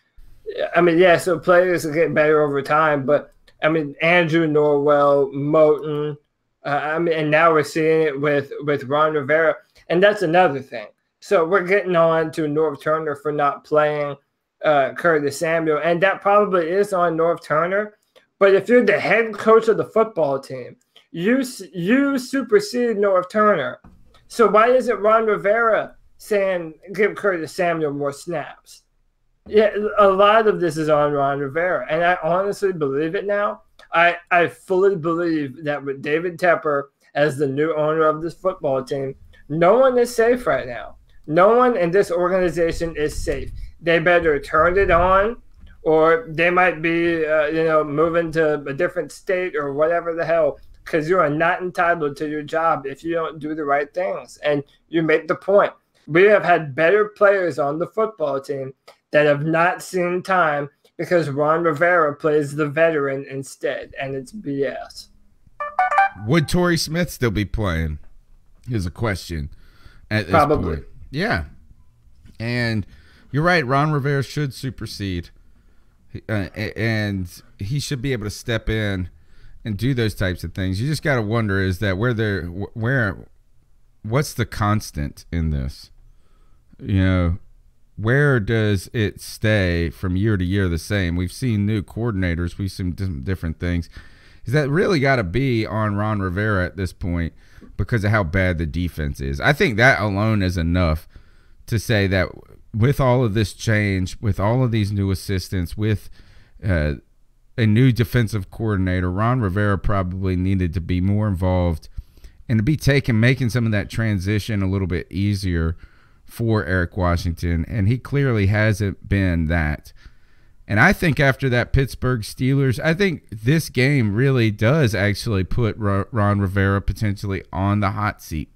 I mean, yeah, so players get better over time, but I mean, Andrew Norwell, Moton, and now we're seeing it with Ron Rivera, and that's another thing. So we're getting on to Norv Turner for not playing Curtis Samuel, and that probably is on Norv Turner. But if you're the head coach of the football team, you supersede Norv Turner. So why isn't Ron Rivera saying give Curtis Samuel more snaps? Yeah, a lot of this is on Ron Rivera, and I honestly believe it now. I fully believe that with David Tepper as the new owner of this football team, no one is safe right now. No one in this organization is safe. They better turn it on, or they might be, moving to a different state or whatever the hell, because you are not entitled to your job if you don't do the right things. And you make the point. We have had better players on the football team that have not seen time because Ron Rivera plays the veteran instead, and it's BS.
Would Torrey Smith still be playing? Is a question at this
Probably.
point. Yeah. And you're right, Ron Rivera should supersede. And he should be able to step in and do those types of things. You just got to wonder, is that what's the constant in this? You know, where does it stay from year to year the same? We've seen new coordinators. We've seen different things. Is that really got to be on Ron Rivera at this point because of how bad the defense is? I think that alone is enough to say that with all of this change, with all of these new assistants, with a new defensive coordinator, Ron Rivera probably needed to be more involved and to be making some of that transition a little bit easier for Eric Washington, and he clearly hasn't been that. And I think after that Pittsburgh Steelers, I think this game really does actually put Ron Rivera potentially on the hot seat,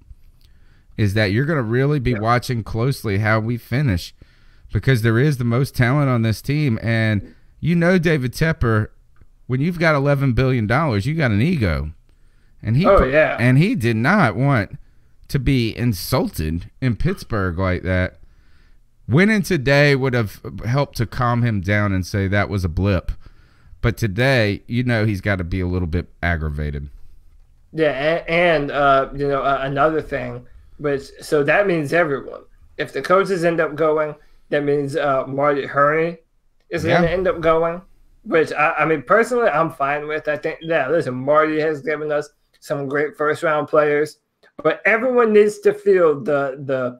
is that you're going to really be watching closely how we finish, because there is the most talent on this team. And you know, David Tepper, when you've got $11 billion, you got an ego. And he did not want to be insulted in Pittsburgh like that. Winning today would have helped to calm him down and say that was a blip. But today, you know, he's got to be a little bit aggravated.
Yeah, and another thing, so that means everyone. If the coaches end up going, that means Marty Hurney is going to end up going, which I mean, personally, I'm fine with. I think, listen, Marty has given us some great first-round players, but everyone needs to feel the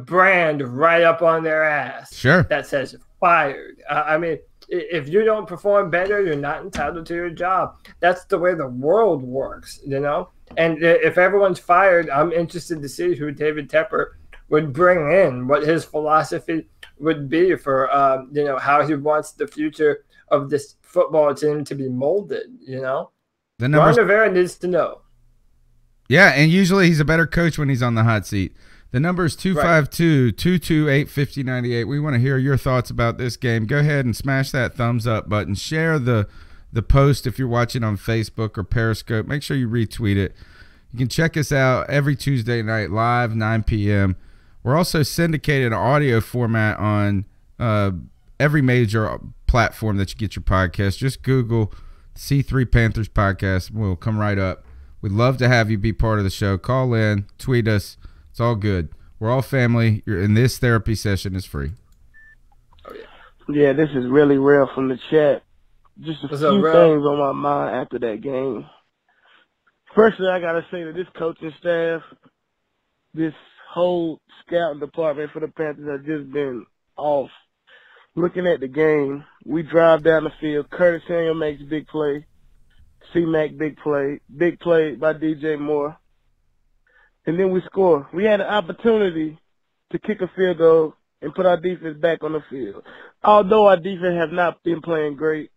brand right up on their ass.
Sure.
That says fired. I mean, if you don't perform better, you're not entitled to your job. That's the way the world works, you know? And if everyone's fired, I'm interested to see who David Tepper would bring in, what his philosophy would be for, how he wants the future of this football team to be molded, you know? Ron Rivera needs to know.
Yeah, and usually he's a better coach when he's on the hot seat The number is 252-228-5098. We want to hear your thoughts about this game. Go ahead and smash that thumbs up button. Share the post if you're watching on Facebook or Periscope. Make sure you retweet it. You can check us out every Tuesday night live, 9 p.m. We're also syndicated in audio format on every major platform that you get your podcast. Just Google C3 Panthers podcast. We'll come right up. We'd love to have you be part of the show. Call in, tweet us. It's all good. We're all family. This therapy session is free.
Oh, yeah, this is really real from the chat. Just a few things on my mind after that game. Firstly, I got to say that this coaching staff, this whole scouting department for the Panthers has just been off. Looking at the game, we drive down the field. Curtis Samuel makes big play. C-Mac big play by DJ Moore. And then we score. We had an opportunity to kick a field goal and put our defense back on the field. Although our defense have not been playing great,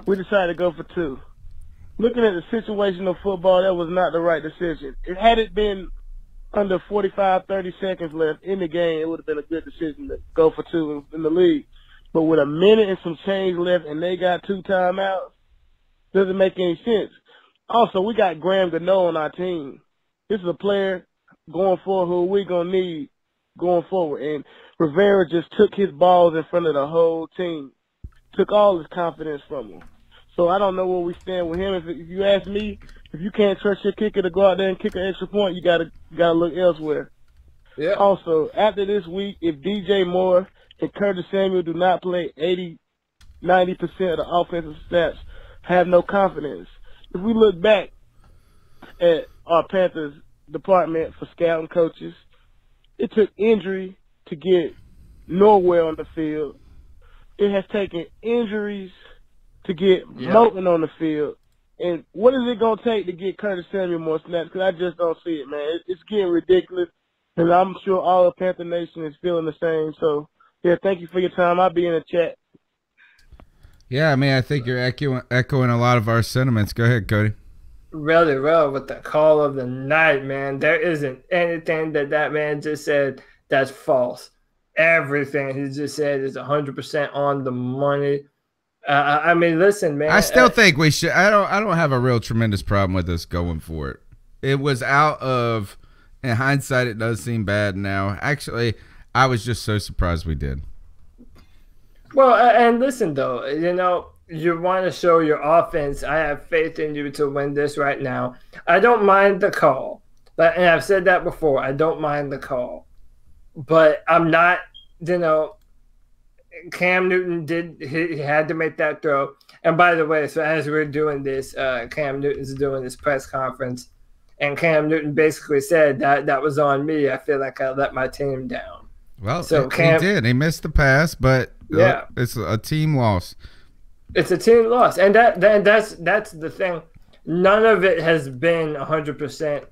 we decided to go for two. Looking at the situational football, that was not the right decision. Had it been under 45, 30 seconds left in the game, it would have been a good decision to go for two in the league. But with a minute and some change left and they got 2 timeouts, doesn't make any sense. Also, we got Graham Gano on our team. This is a player going forward who we're going to need going forward. And Rivera just took his balls in front of the whole team, took all his confidence from him. So I don't know where we stand with him. If you ask me, if you can't trust your kicker to go out there and kick an extra point, you gotta look elsewhere. Yeah. Also, after this week, if DJ Moore and Curtis Samuel do not play 80, 90% of the offensive snaps, have no confidence. If we look back at our Panthers department for scouting coaches, it took injury to get Norwell on the field. It has taken injuries to get Moten on the field. And what is it going to take to get Curtis Samuel more snaps? Because I just don't see it, man. It's getting ridiculous. And I'm sure all of Panther Nation is feeling the same. So, yeah, thank you for your time. I'll be in the chat.
Yeah, I mean, I think you're echoing a lot of our sentiments. Go ahead, Cody.
Really well with the call of the night, man. There isn't anything that man just said that's false. Everything he just said is 100% on the money. I mean, listen, man.
I still think we should. I don't have a real tremendous problem with us going for it. It was out of, in hindsight, it does seem bad now. Actually, I was just so surprised we did.
Well, and listen, though, you want to show your offense. I have faith in you to win this right now. I don't mind the call. And I've said that before. I don't mind the call. But I'm not, Cam Newton he had to make that throw. And by the way, so as we're doing this, Cam Newton's doing this press conference, and Cam Newton basically said that was on me. I feel like I let my team down.
Well, so he did. He missed the pass, but
yeah,
it's a team loss.
It's a team loss, and that's the thing. None of it has been 100%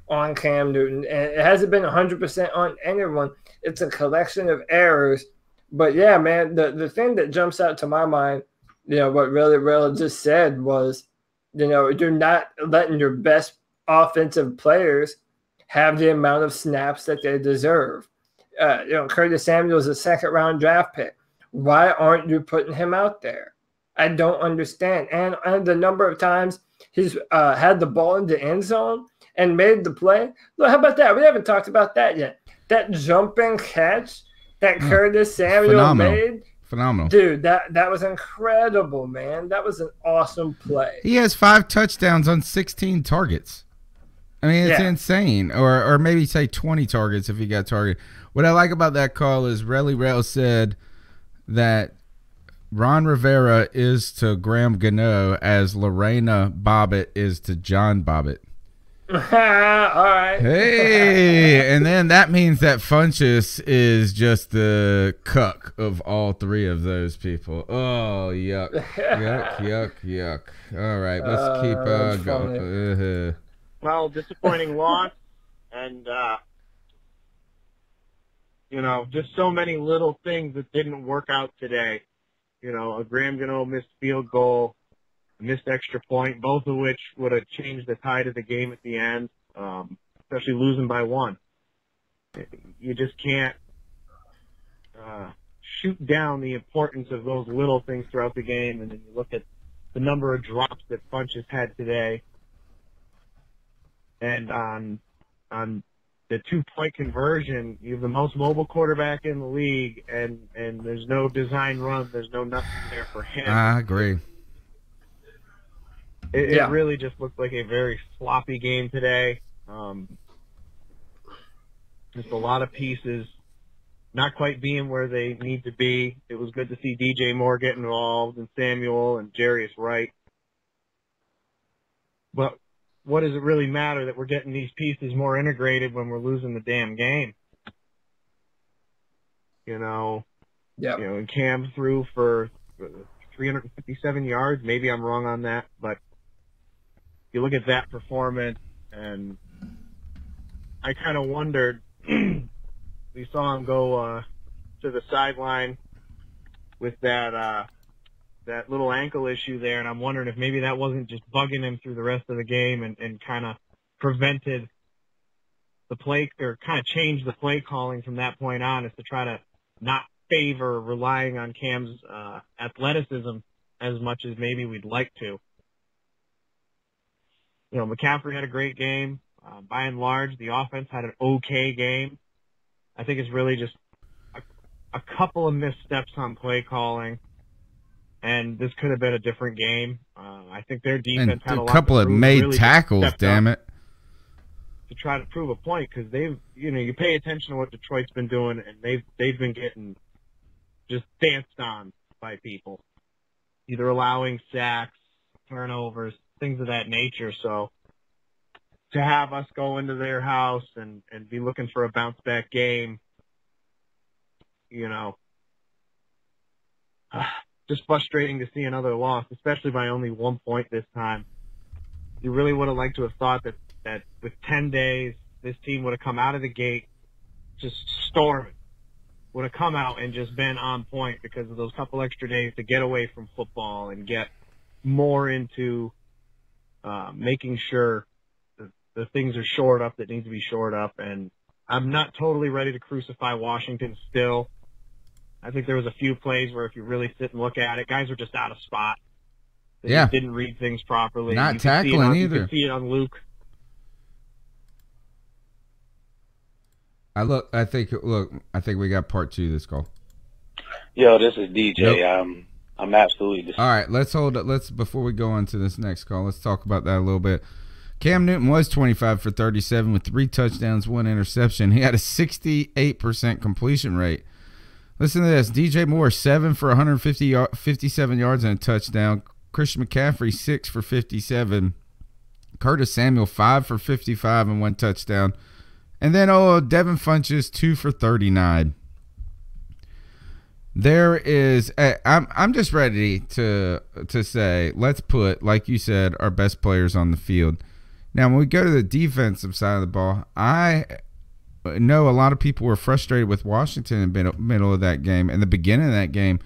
on Cam Newton, and it hasn't been 100% on anyone. It's a collection of errors. But yeah, man, the thing that jumps out to my mind, what really just said was, you're not letting your best offensive players have the amount of snaps that they deserve. Curtis Samuel is a 2nd-round draft pick. Why aren't you putting him out there? I don't understand. And the number of times he's had the ball in the end zone and made the play. Look, how about that? We haven't talked about that yet. That jumping catch that Curtis Samuel made.
Phenomenal.
Dude, that was incredible, man. That was an awesome play.
He has 5 touchdowns on 16 targets. I mean, it's insane. Or maybe say 20 targets if he got targeted. What I like about that call is Relly Rail said that Ron Rivera is to Graham Gano as Lorena Bobbitt is to John Bobbitt.
All right.
Hey, and then that means that Funchess is just the cuck of all 3 of those people. Oh, yuck. Yuck. All right, let's keep going.
Well, disappointing loss, and, just so many little things that didn't work out today. A Graham Gano missed field goal, missed extra point, both of which would have changed the tide of the game at the end, especially losing by 1. you just can't shoot down the importance of those little things throughout the game. And then you look at the number of drops that Funchess had today, and on the 2-point conversion, you have the most mobile quarterback in the league, and there's no design run, there's no nothing there for him.
I agree.
It really just looked like a very sloppy game today. Just a lot of pieces not quite being where they need to be. It was good to see DJ Moore get involved, and Samuel and Jarius Wright. But what does it really matter that we're getting these pieces more integrated when we're losing the damn game? And Cam threw for 357 yards. Maybe I'm wrong on that, but you look at that performance, and I kind of wondered. We saw him go to the sideline with that little ankle issue there, and I'm wondering if maybe that wasn't just bugging him through the rest of the game and kind of prevented the play, or kind of changed the play calling from that point on, is to try to not favor relying on Cam's athleticism as much as maybe we'd like to. McCaffrey had a great game. By and large, the offense had an okay game. I think it's really just a couple of missteps on play calling, and this could have been a different game. I think their defense had a couple of
made really tackles, damn it,
to try to prove a point, because they've, you pay attention to what Detroit's been doing, and they've been getting just danced on by people, either allowing sacks, turnovers, things of that nature. So to have us go into their house and be looking for a bounce-back game, just frustrating to see another loss, especially by only 1 point this time. You really would have liked to have thought that with 10 days, this team would have come out of the gate just storming, would have come out and just been on point because of those couple extra days to get away from football and get more into making sure the things are shored up that need to be shored up. And I'm not totally ready to crucify Washington still. I think there was a few plays where if you really sit and look at it, guys were just out of spot. They just didn't read things properly.
Not tackling either.
You can see it on Luke.
I think we got part 2 of this call.
Yo, this is DJ. I'm absolutely.
All right, let's hold it. Before we go on to this next call, let's talk about that a little bit. Cam Newton was 25 for 37 with 3 touchdowns, 1 interception. He had a 68% completion rate. Listen to this. DJ Moore, 7 for 157 yards and a touchdown. Christian McCaffrey, 6 for 57. Curtis Samuel, 5 for 55 and 1 touchdown. And then, Devin Funchess, 2 for 39. There is I'm just ready to say, let's put, like you said, our best players on the field. Now, when we go to the defensive side of the ball, I know a lot of people were frustrated with Washington in the middle of that game and the beginning of that game,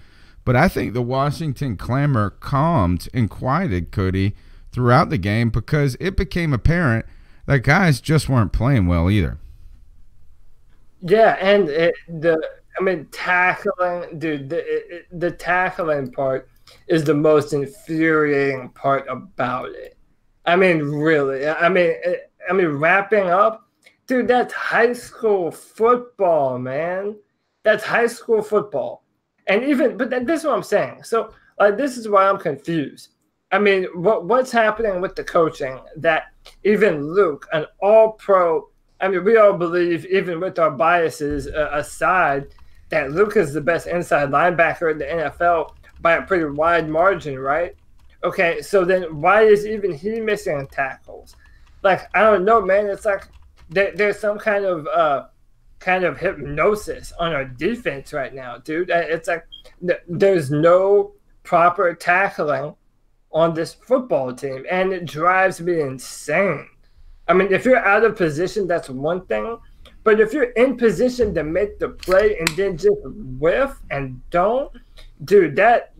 but I think the Washington clamor calmed and quieted Cody throughout the game because it became apparent that guys just weren't playing well either.
Yeah, and tackling, dude, the tackling part is the most infuriating part about it. I mean, really. I mean, wrapping up, dude, that's high school football, man. That's high school football. And but this is what I'm saying. So, this is why I'm confused. I mean, what's happening with the coaching that even Luke, an all-pro, I mean, we all believe, even with our biases aside, that Luke is the best inside linebacker in the NFL by a pretty wide margin, right? Okay, so then why is even he missing tackles? Like, I don't know, man. It's like there's some kind of hypnosis on our defense right now, dude. It's like there's no proper tackling on this football team, and it drives me insane. I mean, if you're out of position, that's one thing. But if you're in position to make the play and then just whiff and don't, dude, that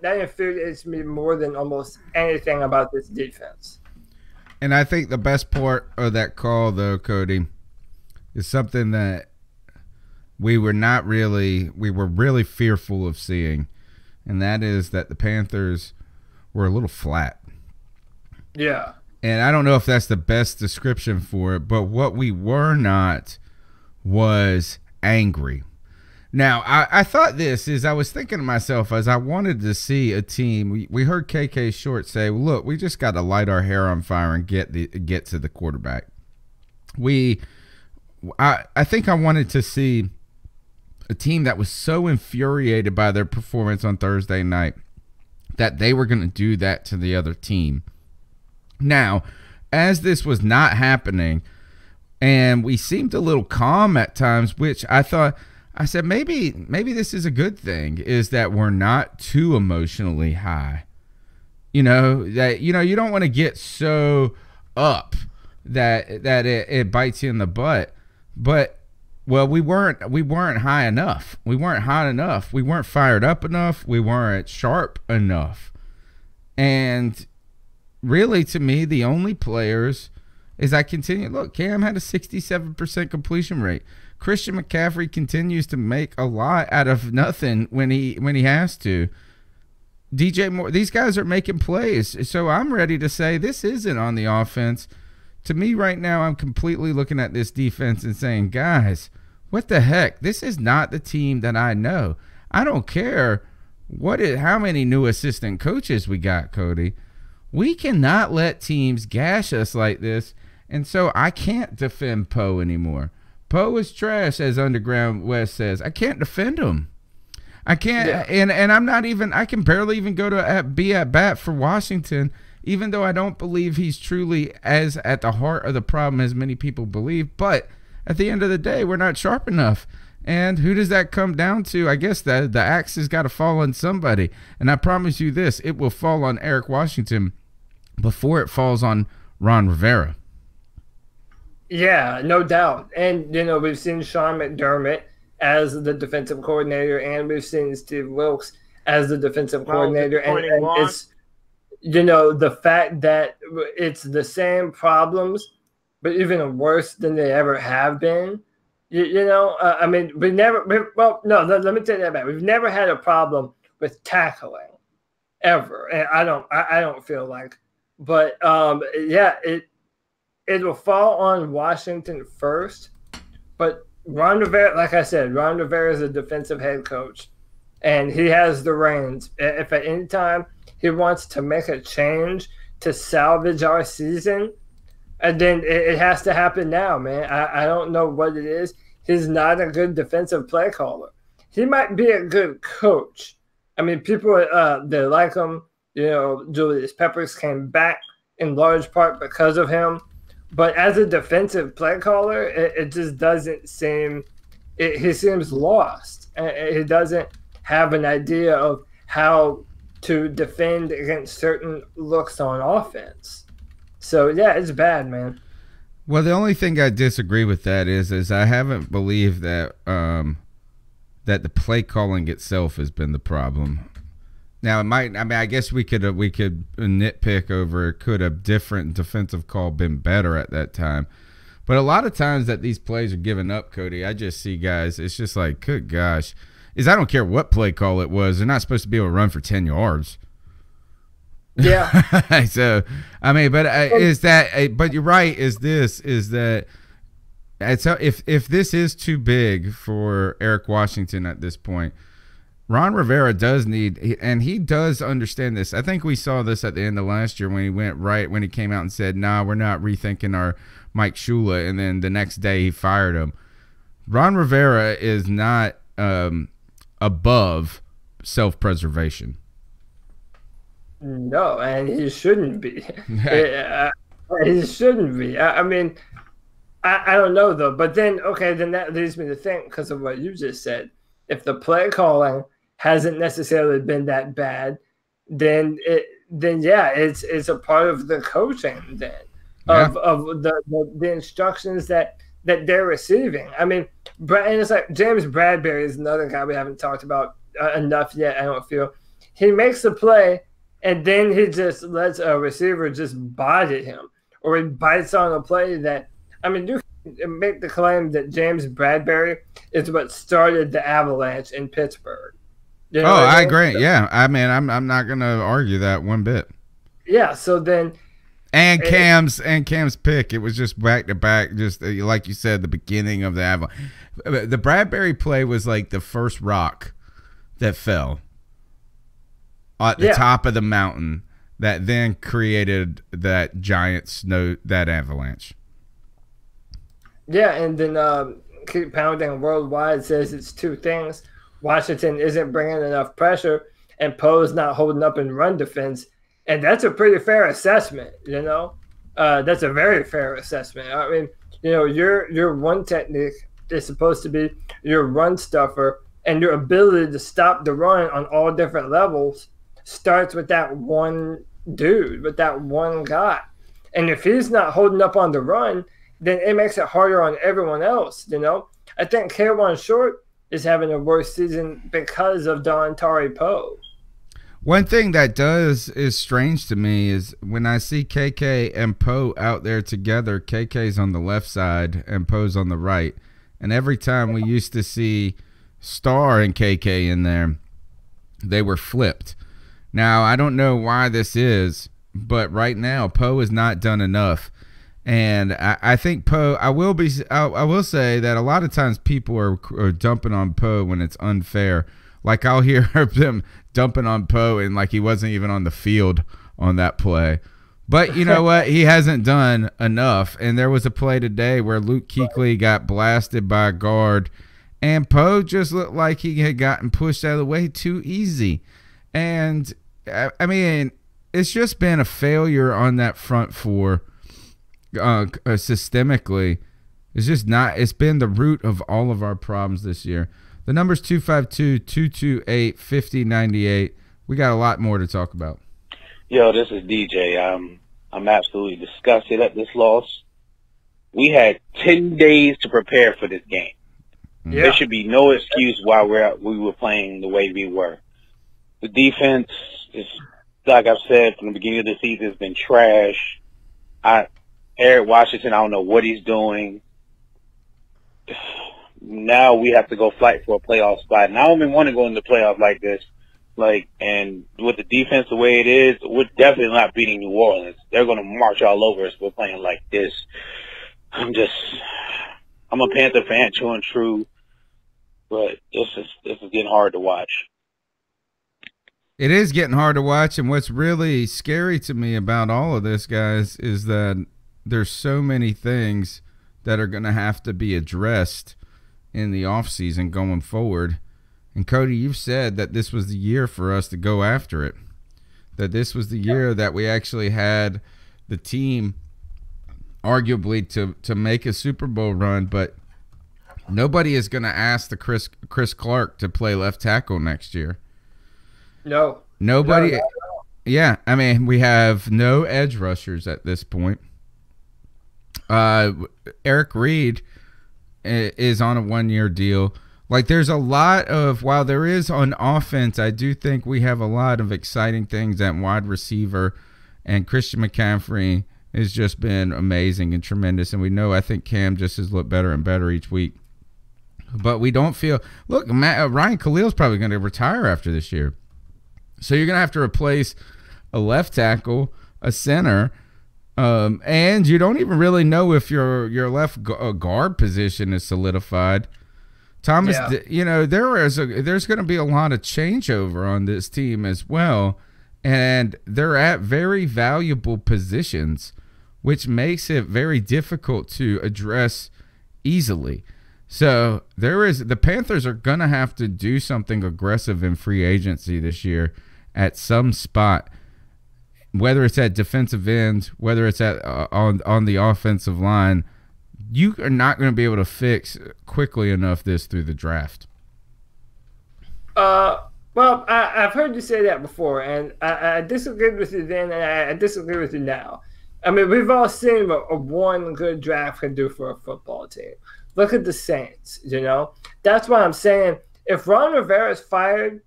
infuriates me more than almost anything about this defense.
And I think the best part of that call, though, Cody, is something that we were really fearful of seeing, and that is that the Panthers were a little flat.
Yeah.
And I don't know if that's the best description for it, but what we were not was angry. Now, I thought this is, I was thinking to myself as I wanted to see a team. We heard KK Short say, well, look, we just got to light our hair on fire and get to the quarterback. I think I wanted to see a team that was so infuriated by their performance on Thursday night that they were going to do that to the other team. Now, as this was not happening, and we seemed a little calm at times, which I said maybe this is a good thing, is that we're not too emotionally high. You don't want to get so up that it bites you in the butt. But we weren't high enough. We weren't hot enough. We weren't fired up enough. We weren't sharp enough. And really, to me, the only players is look, Cam had a 67% completion rate. Christian McCaffrey continues to make a lot out of nothing when he has to. DJ Moore, these guys are making plays. So I'm ready to say this isn't on the offense. To me right now, I'm completely looking at this defense and saying, guys, what the heck? This is not the team that I know. I don't care how many new assistant coaches we got, Cody. We cannot let teams gash us like this, and so I can't defend Poe anymore. Poe is trash, as Underground West says. I can't defend him. I can't, and I'm not even. I can barely even go to be at bat for Washington, even though I don't believe he's truly as at the heart of the problem as many people believe. But at the end of the day, we're not sharp enough. And who does that come down to? I guess the axe has got to fall on somebody. And I promise you this, it will fall on Eric Washington before it falls on Ron Rivera.
Yeah, no doubt. And, we've seen Sean McDermott as the defensive coordinator, and we've seen Steve Wilkes as the defensive coordinator. And it's, the fact that it's the same problems, but even worse than they ever have been. We never. Let me take that back. We've never had a problem with tackling, ever, and I don't feel like. But it will fall on Washington first. But Ron Rivera, like I said, Ron Rivera is a defensive head coach, and he has the reins. If at any time he wants to make a change to salvage our season, and then it has to happen now, man. I don't know what it is. He's not a good defensive play caller. He might be a good coach. I mean, people, they like him. Julius Peppers came back in large part because of him. But as a defensive play caller, it just doesn't seem – he seems lost. He doesn't have an idea of how to defend against certain looks on offense. So, yeah, it's bad, man.
Well, the only thing I disagree with that is I haven't believed that that the play calling itself has been the problem. Now, it might. I mean, I guess we could nitpick over could a different defensive call been better at that time, but a lot of times that these plays are given up, Cody, I just see guys. It's just like, good gosh, I don't care what play call it was. They're not supposed to be able to run for 10 yards.
Yeah.
So, I mean, but but you're right. Is that if this is too big for Eric Washington at this point, Ron Rivera does need, and he does understand this. I think we saw this at the end of last year when he came out and said, "Nah, we're not rethinking our Mike Shula," and then the next day he fired him. Ron Rivera is not above self-preservation.
No, and he shouldn't be. He shouldn't be. I mean, I don't know, though. But then that leads me to think, because of what you just said, if the play calling hasn't necessarily been that bad, then it's a part of the coaching then of the instructions that they're receiving. I mean, and it's like James Bradbury is another guy we haven't talked about enough yet, I don't feel. He makes a play, and then he just lets a receiver just bite at him, or he bites on a play that, I mean, make the claim that James Bradbury is what started the Avalanche in Pittsburgh. You know
I agree. Yeah, I mean, I'm not going to argue that one bit.
Yeah. So then,
and Cam's pick, it was just back to back, just like you said, the beginning of the Avalanche. The Bradbury play was like the first rock that fell at the top of the mountain that then created that giant snow, that avalanche.
Yeah, and then keep pounding worldwide says it's two things. Washington isn't bringing enough pressure, and Poe's not holding up in run defense. And that's a pretty fair assessment, you know? That's a very fair assessment. I mean, you know, your one technique is supposed to be your run stuffer, and your ability to stop the run on all different levels starts with that one dude, with that one guy. And if he's not holding up on the run, then it makes it harder on everyone else, you know? I think K1 Short is having a worse season because of Tari Poe.
One thing that is strange to me is when I see KK and Poe out there together, KK's on the left side and Poe's on the right. And every time we used to see Star and KK in there, they were flipped. Now, I don't know why this is, but right now Poe has not done enough. And I think Poe, I will say that a lot of times people are dumping on Poe when it's unfair. Like I'll hear them dumping on Poe and like he wasn't even on the field on that play. But you know what? He hasn't done enough. And there was a play today where Luke Kuechly got blasted by a guard, and Poe just looked like he had gotten pushed out of the way too easy. And I mean, it's just been a failure on that front four. Systemically, it's been the root of all of our problems this year. The number's 252-228-5098. We got a lot more to talk about.
Yo, this is DJ. I'm absolutely disgusted at this loss. We had 10 days to prepare for this game. Yeah. There should be no excuse why we were playing the way we were. The defense is, like I've said from the beginning of the season, has been trash. Eric Washington, I don't know what he's doing. Now we have to go fight for a playoff spot. And I don't even want to go into the playoffs like this. And with the defense the way it is, we're definitely not beating New Orleans. They're going to march all over us. We're playing like this. I'm a Panther fan, true and true. But this is getting hard to watch.
It is getting hard to watch. And what's really scary to me about all of this, guys, is that there's so many things that are going to have to be addressed in the offseason going forward. And Cody, you've said that this was the year for us to go after it, that this was the year that we actually had the team arguably to make a Super Bowl run, but nobody is going to ask the Chris Clark to play left tackle next year.
No.
Nobody.
No.
Yeah, I mean, we have no edge rushers at this point. Eric Reed is on a 1-year deal. Like, there's a lot of, while there is on offense, I do think we have a lot of exciting things at wide receiver, and Christian McCaffrey has just been amazing and tremendous. And we know, I think Cam just has looked better and better each week. But we don't feel, look, Ryan Khalil's probably going to retire after this year. So you're going to have to replace a left tackle, a center, and you don't even really know if your left guard position is solidified. Thomas, yeah. You know, there's going to be a lot of changeover on this team as well, and they're at very valuable positions, which makes it very difficult to address easily. So the Panthers are going to have to do something aggressive in free agency this year at some spot, whether it's at defensive end, whether it's at on the offensive line. You are not going to be able to fix quickly enough this through the draft.
Well, I've heard you say that before, and I disagreed with you then, and I disagree with you now. I mean, we've all seen what one good draft can do for a football team. Look at the Saints, you know? That's why I'm saying if Ron Rivera's fired,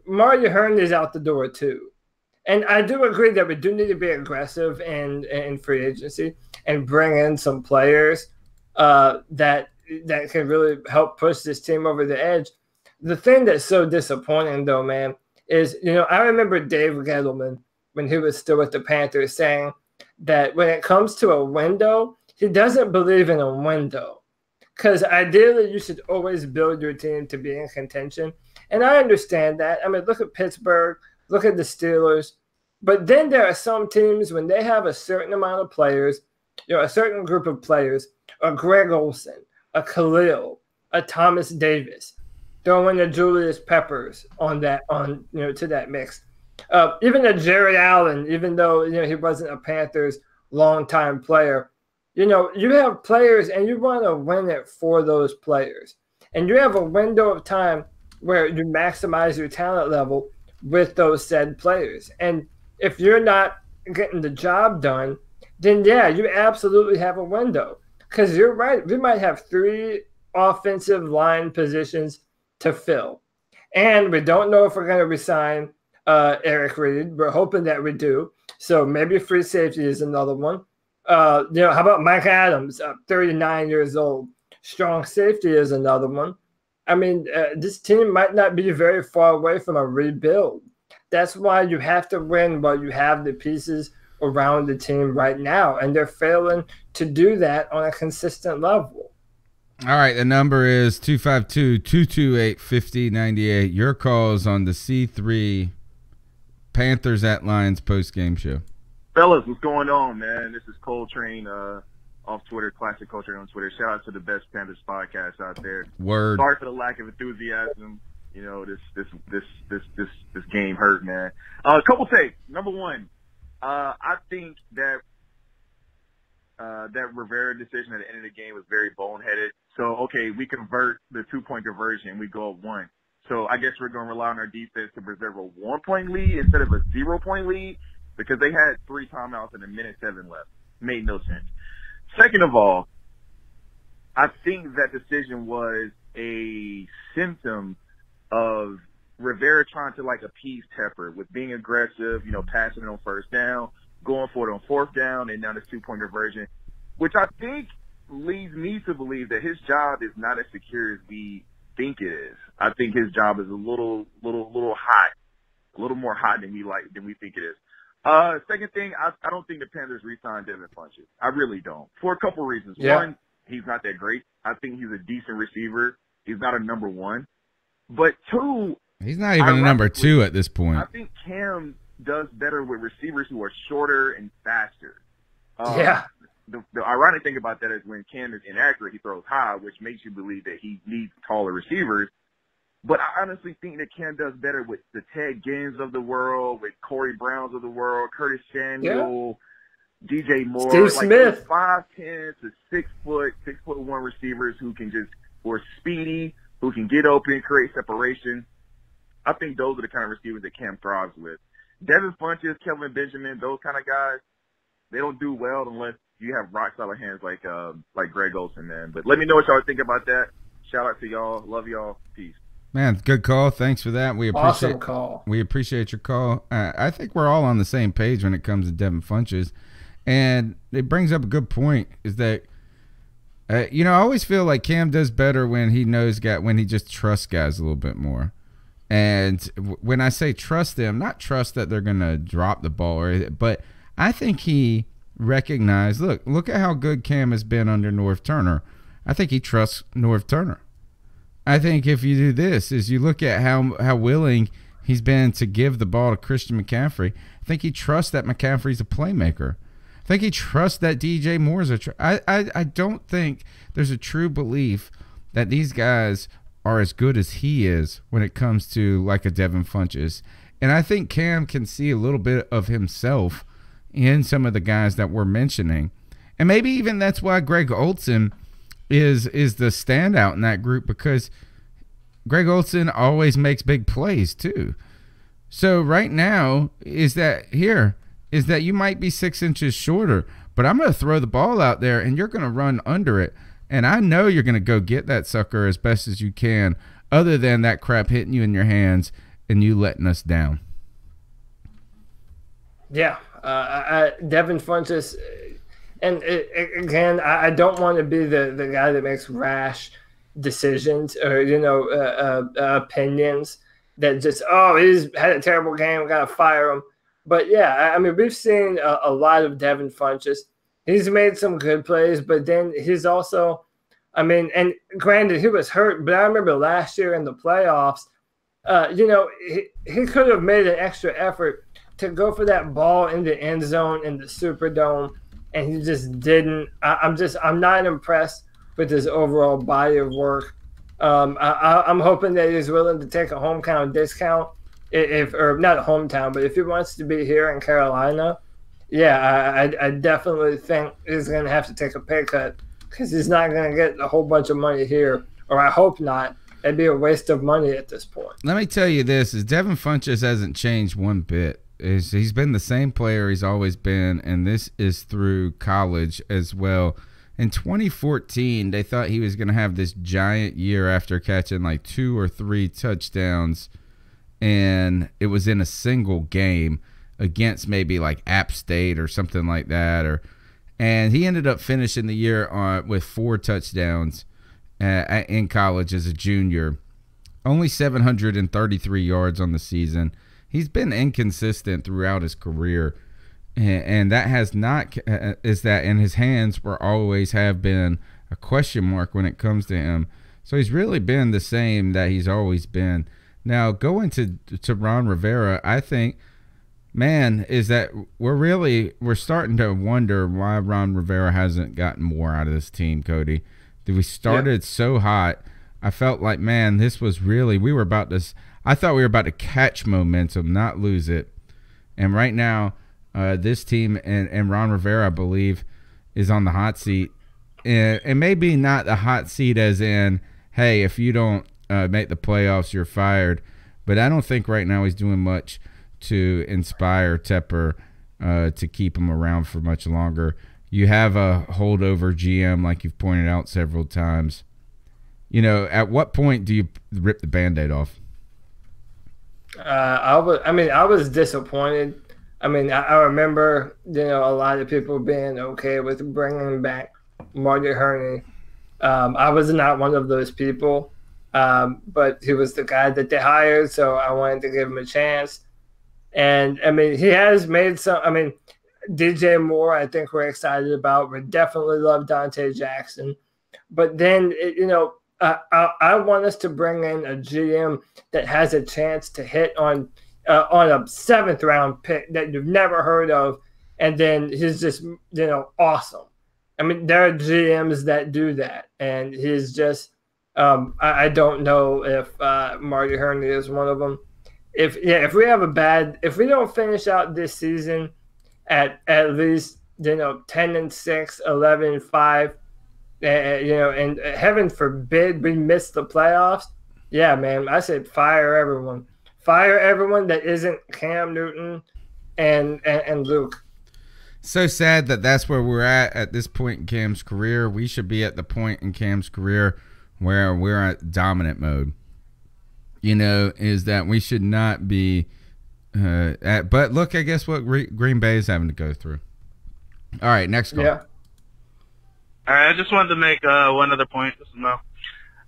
Mario Hearn is out the door too. And I do agree that we do need to be aggressive in free agency and bring in some players. that can really help push this team over the edge. The thing that's so disappointing, though, man, is, I remember Dave Gettleman, when he was still with the Panthers, saying that when it comes to a window, he doesn't believe in a window. Because ideally, you should always build your team to be in contention. And I understand that. I mean, look at Pittsburgh, look at the Steelers. But then there are some teams, when they have a certain amount of players, a certain group of players, a Greg Olsen, a Khalil, a Thomas Davis, throw in a Julius Peppers to that mix. Even a Jerry Allen, even though he wasn't a Panthers longtime player, you have players and you want to win it for those players, and you have a window of time where you maximize your talent level with those said players. And if you're not getting the job done, then yeah, you absolutely have a window. Because you're right, we might have 3 offensive line positions to fill, and we don't know if we're going to resign Eric Reed. We're hoping that we do. So maybe free safety is another one. How about Mike Adams, 39 years old? Strong safety is another one. I mean, this team might not be very far away from a rebuild. That's why you have to win while you have the pieces around the team right now, and they're failing to do that on a consistent level.
All right, the number is 252-228-5098. Your calls on the C3 Panthers at Lions post-game show.
Fellas, what's going on, man? This is Coltrane off Twitter, Classic Coltrane on Twitter. Shout out to the best Panthers podcast out there.
Word.
Sorry for the lack of enthusiasm. This game hurt, man. A couple takes. Number one, I think that Rivera decision at the end of the game was very boneheaded. So, okay, we convert the 2-point conversion, we go up 1. So I guess we're going to rely on our defense to preserve a 1-point lead instead of a 0-point lead, because they had 3 timeouts and 1:07 left. Made no sense. Second of all, I think that decision was a symptom of Rivera trying to appease Tepper with being aggressive, passing it on first down, going for it on 4th down, and now this 2-point conversion, which I think leads me to believe that his job is not as secure as we think it is. I think his job is a little hot, a little more hot than we think it is. Second thing, I don't think the Panthers re-signed Devin Funchess. I really don't, for a couple reasons.
Yeah.
One, he's not that great. I think he's a decent receiver. He's not a number 1. But 2,
he's not even a number 2 at this point.
I think Cam does better with receivers who are shorter and faster.
Yeah.
The ironic thing about that is when Cam is inaccurate, he throws high, which makes you believe that he needs taller receivers. But I honestly think that Cam does better with the Ted Ginn's of the world, with Corey Browns of the world, Curtis Samuel, DJ Moore.
Steve Smith.
5'10" to 6'1" receivers who are speedy, who can get open, create separation. I think those are the kind of receivers that Cam thrives with. Devin Funchess, Kelvin Benjamin, those kind of guys, they don't do well unless you have rock solid hands like Greg Olsen, man. But let me know what y'all think about that. Shout out to y'all. Love y'all. Peace.
Man, good call. Thanks for that. We appreciate
awesome call.
We appreciate your call. I think we're all on the same page when it comes to Devin Funchess, and it brings up a good point. Is that I always feel like Cam does better when he when he just trusts guys a little bit more. And when I say trust them, not trust that they're gonna drop the ball, but I think he recognized. Look at how good Cam has been under Norv Turner. I think he trusts Norv Turner. I think if you do this, is you look at how willing he's been to give the ball to Christian McCaffrey. I think he trusts that McCaffrey's a playmaker. I think he trusts that DJ Moore's I don't think there's a true belief that these guys are as good as he is when it comes to like a Devin Funchess. And I think Cam can see a little bit of himself in some of the guys that we're mentioning. And maybe even that's why Greg Olsen is the standout in that group, because Greg Olsen always makes big plays too. So right now is that you might be 6 inches shorter, but I'm going to throw the ball out there and you're going to run under it. And I know you're going to go get that sucker as best as you can, other than that crap hitting you in your hands and you letting us down.
Yeah. Devin Funchess, And again, I don't want to be the guy that makes rash decisions or, opinions that just, he's had a terrible game, we got to fire him. But, yeah, I mean, we've seen a lot of Devin Funchess. He's made some good plays, but then he's also, and granted, he was hurt, but I remember last year in the playoffs, he could have made an extra effort to go for that ball in the end zone in the Superdome, and he just didn't. I'm not impressed with his overall body of work. I'm hoping that he's willing to take a hometown discount, or not a hometown, but if he wants to be here in Carolina, yeah, I definitely think he's going to have to take a pay cut because he's not going to get a whole bunch of money here, or I hope not. It'd be a waste of money at this point.
Let me tell you this: is Devin Funchess hasn't changed one bit. He's been the same player he's always been, and this is through college as well. In 2014, they thought he was going to have this giant year after catching like 2 or 3 touchdowns, and it was in a single game against maybe like App State or something like that, and he ended up finishing the year with 4 touchdowns in college as a junior, only 733 yards on the season. He's been inconsistent throughout his career, and that has not is that in his hands were always have been a question mark when it comes to him. So he's really been the same that he's always been. Now going to Ron Rivera, I think, man, is that we're starting to wonder why Ron Rivera hasn't gotten more out of this team, Cody. We started so hot. I felt like, man, this was really I thought we were about to catch momentum, not lose it. And right now, this team and Ron Rivera, I believe, is on the hot seat. And maybe not the hot seat as in, hey, if you don't make the playoffs, you're fired. But I don't think right now he's doing much to inspire Tepper to keep him around for much longer. You have a holdover GM, like you've pointed out several times. At what point do you rip the Band-Aid off?
I was disappointed. I remember, a lot of people being okay with bringing back Marty Herney. I was not one of those people, but he was the guy that they hired, so I wanted to give him a chance. And, he has made some – DJ Moore, I think we're excited about. We definitely love Dante Jackson. But then, I want us to bring in a GM that has a chance to hit on a 7th-round pick that you've never heard of, and then he's just, awesome. There are GMs that do that, and he's just I don't know if Marty Herney is one of them. If we don't finish out this season at least 10-6, 11-5, and heaven forbid we miss the playoffs. Yeah, man, I said fire everyone that isn't Cam Newton and Luke.
So sad that that's where we're at this point in Cam's career. We should be at the point in Cam's career where we're at dominant mode. Is that we should not be but look, I guess what Green Bay is having to go through. All right, next call.
Yeah.
All right, I just wanted to make one other point. This is Mo.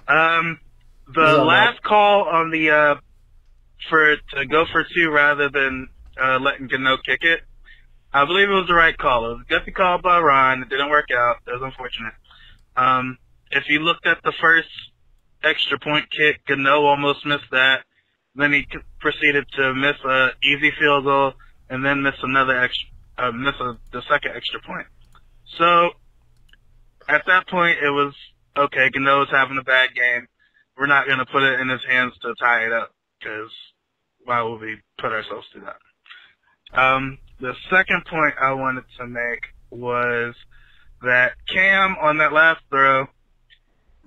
The last call on the to go for 2 rather than letting Gano kick it, I believe it was the right call. It was a gutsy call by Ron. It didn't work out. It was unfortunate. If you looked at the first extra point kick, Gano almost missed that. Then he proceeded to miss a easy field goal and then miss the second extra point. So at that point, it was, okay, Gano's having a bad game. We're not going to put it in his hands to tie it up because why would we put ourselves through that? The second point I wanted to make was that Cam, on that last throw,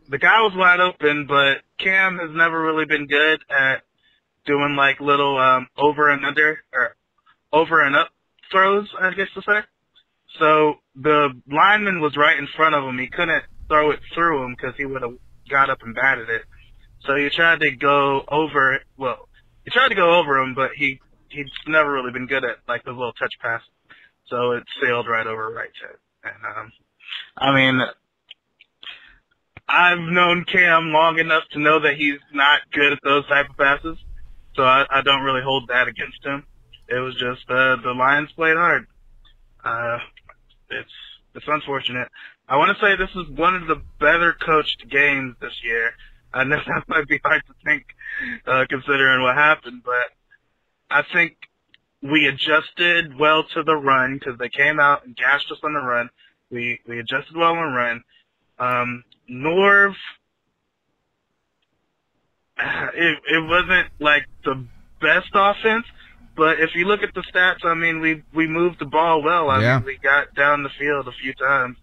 the guy was wide open, but Cam has never really been good at doing like little over and under or over and up throws, I guess to say. So the lineman was right in front of him. He couldn't throw it through him because he would have got up and batted it. So he tried to go over it. Well, he tried to go over him, but he's never really been good at like the little touch pass. So it sailed right over Wright's head. And I mean, I've known Cam long enough to know that he's not good at those type of passes, so I don't really hold that against him. It was just the Lions played hard. It's unfortunate. I want to say this is one of the better coached games this year. I know that might be hard to think, considering what happened, but I think we adjusted well to the run because they came out and gashed us on the run. We adjusted well on the run. Norv, it wasn't like the best offense, but if you look at the stats, I mean, we moved the ball well. I mean, we got down the field a few times,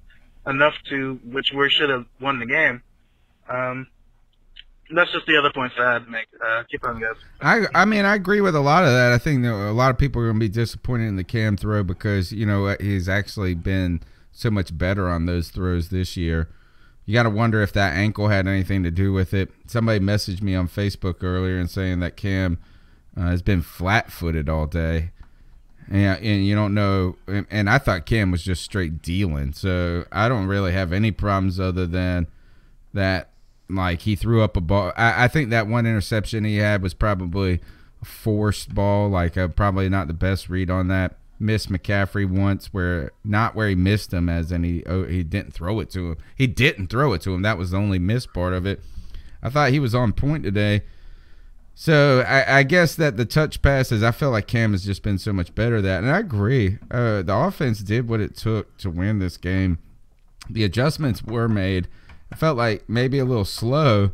enough to which we should have won the game. That's just the other points I had to make. Keep on, guys.
I mean, I agree with a lot of that. I think that a lot of people are going to be disappointed in the Cam throw because, you know, he's actually been so much better on those throws this year. You got to wonder if that ankle had anything to do with it. Somebody messaged me on Facebook earlier and saying that Cam has been flat-footed all day. And you don't know. And I thought Cam was just straight dealing. So I don't really have any problems other than that. Like, he threw up a ball. I think that one interception he had was probably a forced ball. Like, probably not the best read on that. Missed McCaffrey once, not where he missed him, as in he didn't throw it to him. He didn't throw it to him. That was the only missed part of it. I thought he was on point today. So I guess that the touch passes, I feel like Cam has just been so much better at that. And I agree. The offense did what it took to win this game. The adjustments were made. I felt like maybe a little slow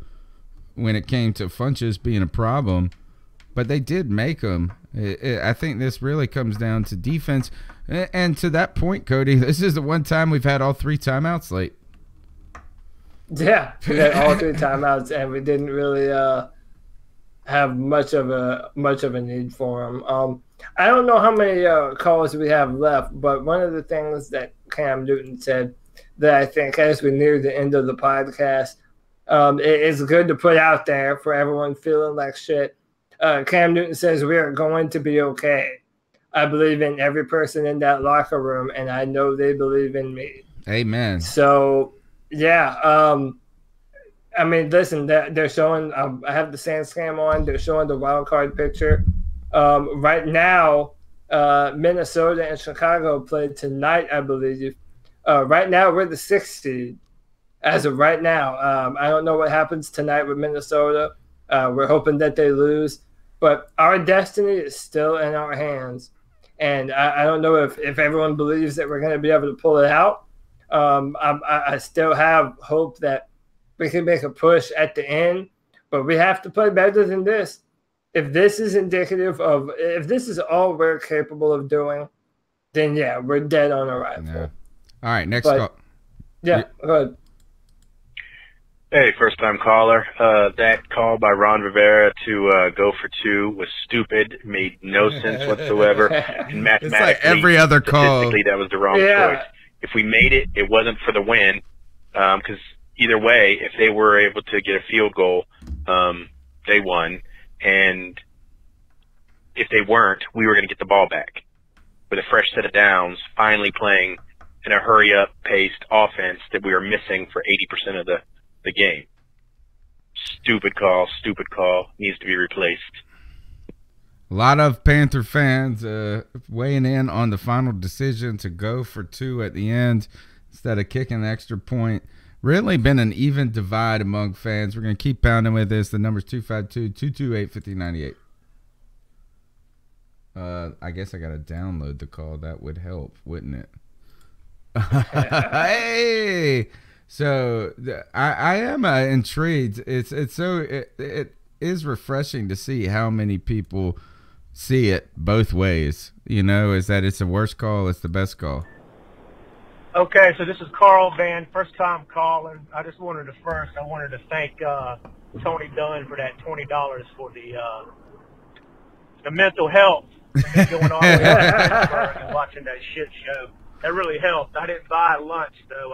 when it came to Funches being a problem, but they did make them. I think this really comes down to defense. And to that point, Cody, this is the one time we've had all 3 timeouts late.
Yeah, we had all 3 timeouts, and we didn't really have much of a need for them. I don't know how many calls we have left, but one of the things that Cam Newton said that I think as we near the end of the podcast, it's good to put out there for everyone feeling like shit. Cam Newton says we are going to be okay. I believe in every person in that locker room, and I know they believe in me.
Amen.
So, yeah. I mean, listen, they're showing I have the SandScam on. They're showing the wild card picture. Right now, Minnesota and Chicago played tonight, I believe. Right now, we're the 6th seed as of right now. I don't know what happens tonight with Minnesota. We're hoping that they lose. But our destiny is still in our hands. And I don't know if everyone believes that we're going to be able to pull it out. I still have hope that we can make a push at the end. But we have to play better than this. If this is indicative of – if this is all we're capable of doing, then, yeah, we're dead on arrival.
Yeah. All right, next call.
Yeah, go ahead.
Hey, first-time caller. That call by Ron Rivera to go for 2 was stupid, made no sense whatsoever, and mathematically,
it's like every other call.
Statistically, that was the wrong choice. If we made it, it wasn't for the win, because either way, if they were able to get a field goal, they won, and if they weren't, we were going to get the ball back with a fresh set of downs, finally playing in a hurry-up paced offense that we were missing for 80% of the game. Stupid call, needs to be replaced.
A lot of Panther fans weighing in on the final decision to go for 2 at the end instead of kicking the extra point. Really been an even divide among fans. We're going to keep pounding with this. The number's 252-228-5098. I guess I got to download the call. That would help, wouldn't it? Hey! So I am intrigued. It is refreshing to see how many people see it both ways. You know, is that it's the worst call, it's the best call.
Okay, so this is Carl Van, first time calling. I wanted to thank Tony Dunn for that $20 for the mental health going on and watching that shit show. That really helped. I didn't buy lunch though.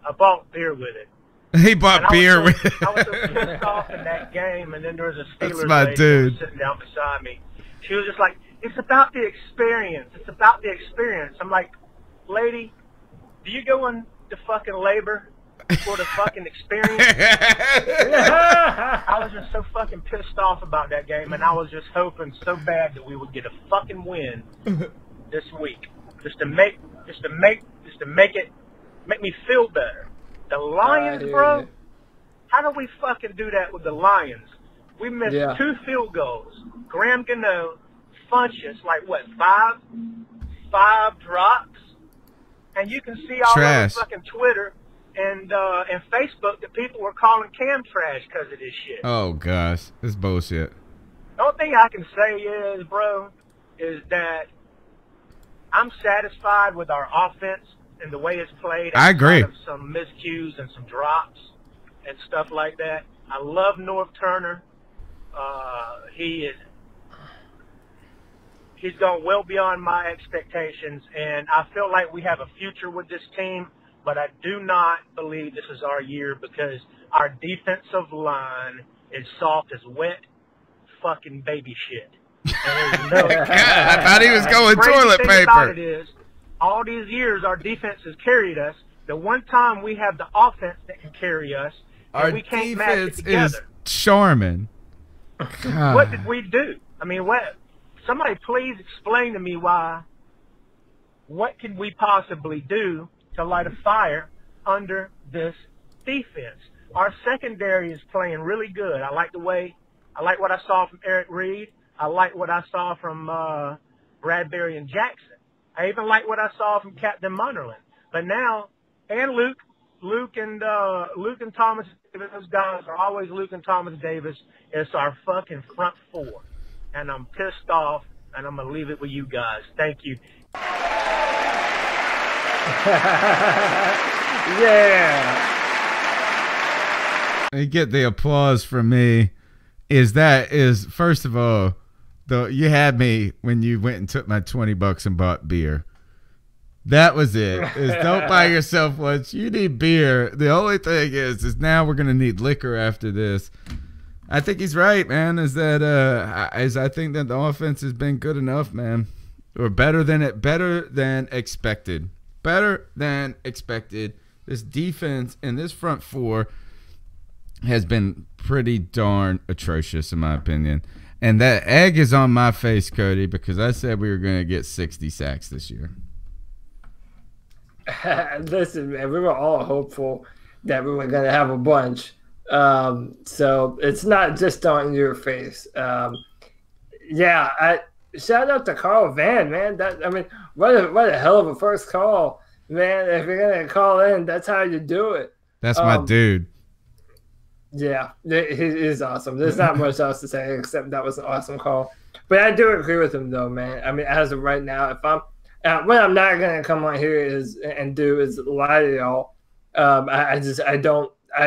I bought beer with it.
He bought beer with it.
I was so pissed off in that game, and then there was a Steelers lady sitting down beside me. She was just like, "It's about the experience. It's about the experience." I'm like, lady, do you go into fucking labor for the fucking experience? I was just so fucking pissed off about that game, and I was just hoping so bad that we would get a fucking win this week, just to make me feel better. The Lions, bro. How do we fucking do that with the Lions? We missed 2 field goals. Graham Gano, Funchess, like what, five drops? And you can see all over fucking Twitter and Facebook that people were calling Cam trash because of this shit.
Oh, gosh. It's bullshit.
The only thing I can say is, bro, is that I'm satisfied with our offense and the way it's played.
I agree.
Of some miscues and some drops and stuff like that. I love North Turner. He's gone well beyond my expectations, and I feel like we have a future with this team, but I do not believe this is our year because our defensive line is soft as wet fucking baby shit. And no,
God, I thought he was going toilet paper.
About it is, all these years our defense has carried us. The one time we have the offense that can carry us,
our
we can't match it
defense
together.
is Charmin.
What did we do? I mean, what? Somebody please explain to me what could we possibly do to light a fire under this defense? Our secondary is playing really good. I like what I saw from Eric Reed. I like what I saw from Bradbury and Jackson. I even like what I saw from Captain Munnerlyn. But now, and Luke and Thomas Davis, those guys are always Luke and Thomas Davis. It's our fucking front 4. And I'm pissed off, and I'm going to leave it with you guys. Thank you.
Yeah.
You get the applause from me. First of all, you had me when you went and took my $20 and bought beer. That was it. Don't buy yourself lunch. You need beer. The only thing is now we're gonna need liquor after this. I think he's right, man. I think that the offense has been good enough, man, or better than expected. Better than expected. This defense and this front 4 has been pretty darn atrocious, in my opinion. And that egg is on my face, Cody, because I said we were going to get 60 sacks this year.
Listen, man, we were all hopeful that we were going to have a bunch. So it's not just on your face. Shout out to Carl Van, man. What a hell of a first call, man. If you're going to call in, that's how you do it.
That's my dude.
Yeah, he is awesome. There's not much else to say except that was an awesome call. But I do agree with him, though, man. I mean, as of right now, if what I'm not gonna come on here is lie to y'all. I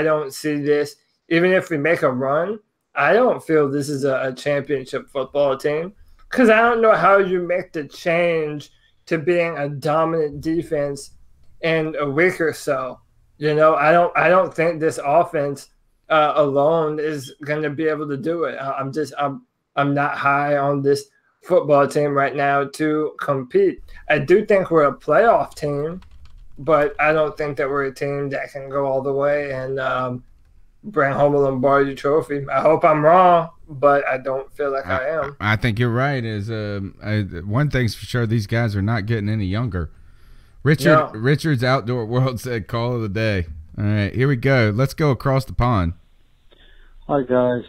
don't see this. Even if we make a run, I don't feel this is a championship football team because I don't know how you make the change to being a dominant defense in a week or so. You know, I don't think this offense alone is going to be able to do it. I'm not high on this football team right now to compete. I do think we're a playoff team, but I don't think that we're a team that can go all the way and bring home a Lombardi trophy. I hope I'm wrong, but I don't feel like I am.
I think you're right. One thing's for sure, these guys are not getting any younger. Richard's Outdoor World said call of the day. All right, here we go. Let's go across the pond.
Hi, guys.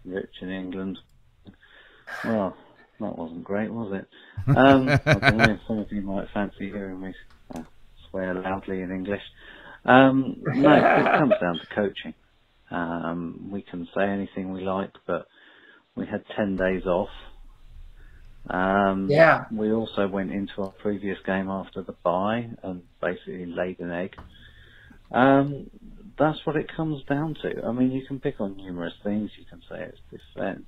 Rich in England. Well, that wasn't great, was it? I don't know. Some of you might fancy hearing me swear loudly in English. No, it comes down to coaching. We can say anything we like, but we had 10 days off. We also went into our previous game after the bye and basically laid an egg. That's what it comes down to. I mean, you can pick on numerous things. You can say it's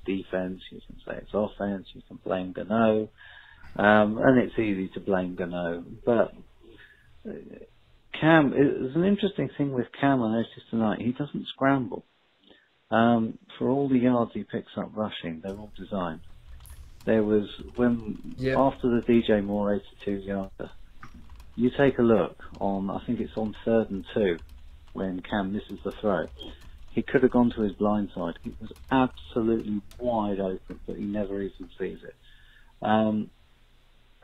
defense, you can say it's offense, you can blame Gano, and it's easy to blame Gano. But Cam, it's an interesting thing with Cam I noticed tonight. He doesn't scramble. For all the yards he picks up rushing, they're all designed. There was after the DJ Moore 82-yarder, You take a look on, I think it's on 3rd and 2, when Cam misses the throw. He could have gone to his blind side. It was absolutely wide open, but he never even sees it.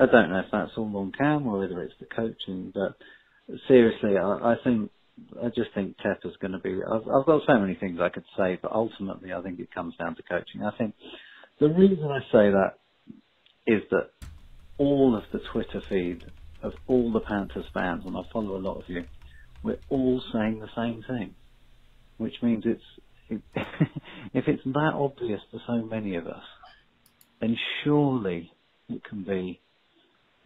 I don't know if that's all on Cam or whether it's the coaching, but seriously, I just think Tepper's going to be. I've got so many things I could say, but ultimately, I think it comes down to coaching. I think the reason I say that is that all of the Twitter feed of all the Panthers fans, and I follow a lot of you, we're all saying the same thing, which means if it's that obvious to so many of us, then surely it can be.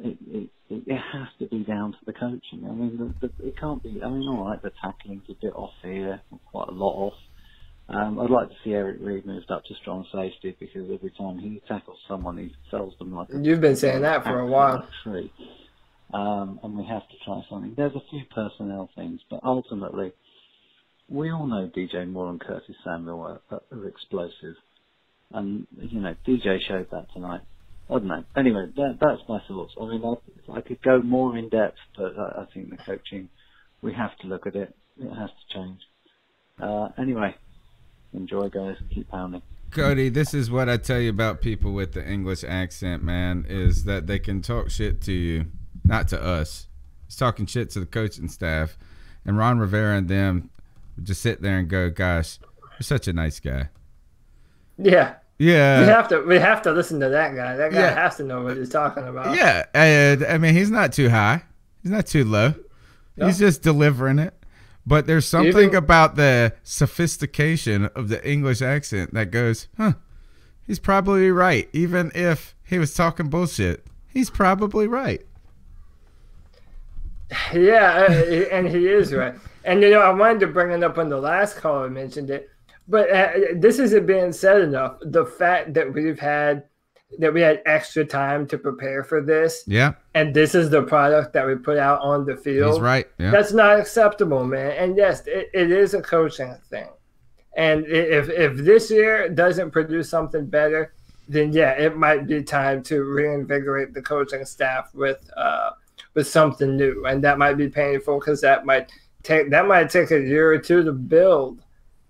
It has to be down to the coaching. I mean, it can't be. I mean, all right, the tackling's a bit off here, quite a lot off. I'd like to see Eric Reid moved up to strong safety because every time he tackles someone, he sells them like.
You've been saying that for a while.
And we have to try something. There's a few personnel things, but ultimately, we all know DJ Moore and Curtis Samuel are explosive, and DJ showed that tonight. I don't know. Anyway, that's my thoughts. I mean, I could go more in depth, but I think the coaching, we have to look at it. It has to change. Anyway, enjoy, guys. Keep pounding.
Cody, this is what I tell you about people with the English accent, man, is that they can talk shit to you, not to us. He's talking shit to the coaching staff, and Ron Rivera and them just sit there and go, gosh, you're such a nice guy.
Yeah.
Yeah,
we have to listen to that guy. That guy has to know what he's talking about.
Yeah, I mean, he's not too high, he's not too low. No. He's just delivering it. But there's something about the sophistication of the English accent that goes, he's probably right. Even if he was talking bullshit, he's probably right.
Yeah, and he is right. And I wanted to bring it up when the last caller mentioned it. But this isn't being said enough. The fact that we had extra time to prepare for this, and this is the product that we put out on the field.
He's right. Yeah.
That's not acceptable, man. And yes, it is a coaching thing. And if this year doesn't produce something better, then it might be time to reinvigorate the coaching staff with something new, and that might be painful because that might take a year or two to build.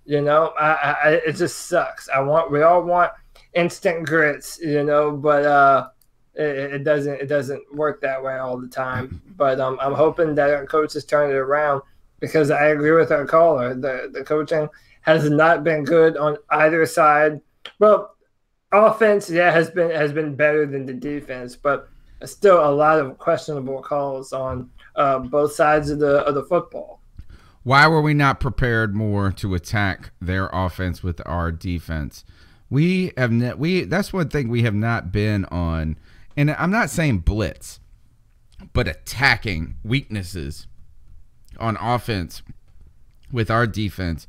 It just sucks. We all want instant grits, but it doesn't work that way all the time. But I'm hoping that our coaches turn it around because I agree with our caller. The coaching has not been good on either side. Well, offense, has been better than the defense, but still a lot of questionable calls on both sides of the football.
Why were we not prepared more to attack their offense with our defense? That's one thing we have not been on. And I'm not saying blitz, but attacking weaknesses on offense with our defense.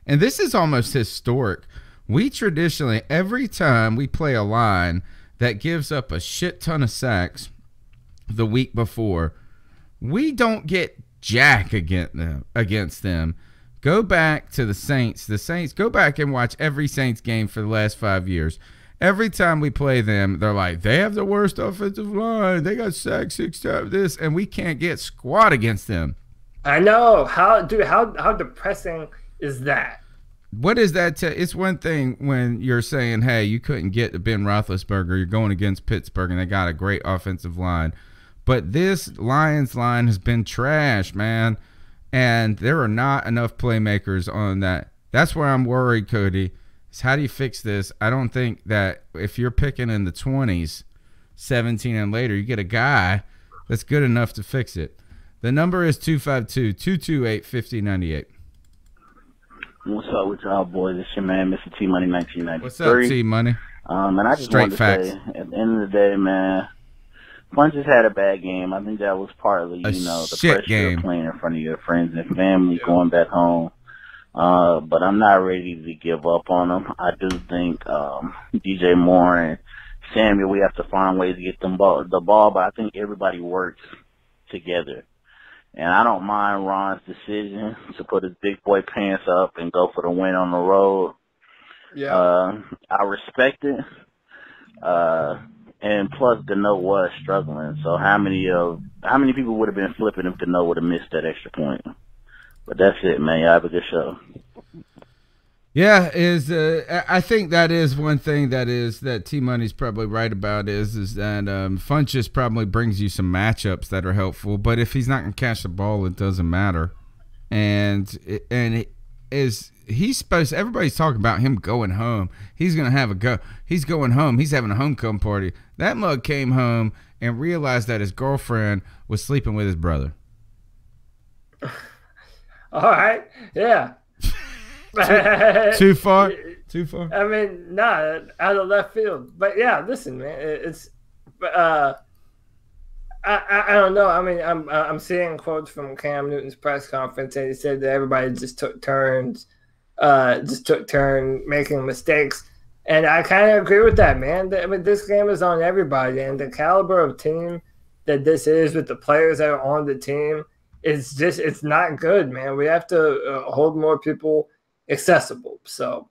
And this is almost historic. We traditionally, every time we play a line that gives up a shit ton of sacks the week before, we don't get jack against them. Go back to the Saints. Go back and watch every Saints game for the last 5 years. Every time we play them, they're like, they have the worst offensive line. They got sacked 6 times, and we can't get squat against them.
I know. How depressing is that?
What is that? It's one thing when you're saying, hey, you couldn't get Ben Roethlisberger. You're going against Pittsburgh, and they got a great offensive line. But this Lions line has been trash, man. And there are not enough playmakers on that. That's where I'm worried, Cody, is how do you fix this? I don't think that if you're picking in the 20s, 17 and later, you get a guy that's good enough to fix it. The number is 252-228-5098.
What's up with y'all, boys? It's your man, Mr. T Money 1993.
What's up, T Money?
And I just wanted to say, at the end of the day, man, Punches had a bad game. I think that was partly, the pressure of playing in front of your friends and family, going back home. But I'm not ready to give up on them. I do think DJ Moore and Samuel, we have to find ways to get the ball, but I think everybody works together. And I don't mind Ron's decision to put his big boy pants up and go for the win on the road. Yeah. I respect it. And plus, Gano was struggling. So how many people would have been flipping if Gano would have missed that extra point? But that's it, man. Y'all have a good show.
Yeah, I think that is one thing that T-Money's probably right about is that Funchess probably brings you some matchups that are helpful, but if he's not going to catch the ball, it doesn't matter. And he's supposed, everybody's talking about him going home. He's going to have a go. He's going home. He's having a homecoming party. That mug came home and realized that his girlfriend was sleeping with his brother.
All right. Yeah.
Too far? Too far?
I mean, nah, out of left field. But yeah, listen, man, it's I don't know. I mean, I'm seeing quotes from Cam Newton's press conference, and he said that everybody just took turn making mistakes, and I kind of agree with that, man. I mean, this game is on everybody, and the caliber of team that this is with the players that are on the team, it's not good, man. We have to hold more people accessible, so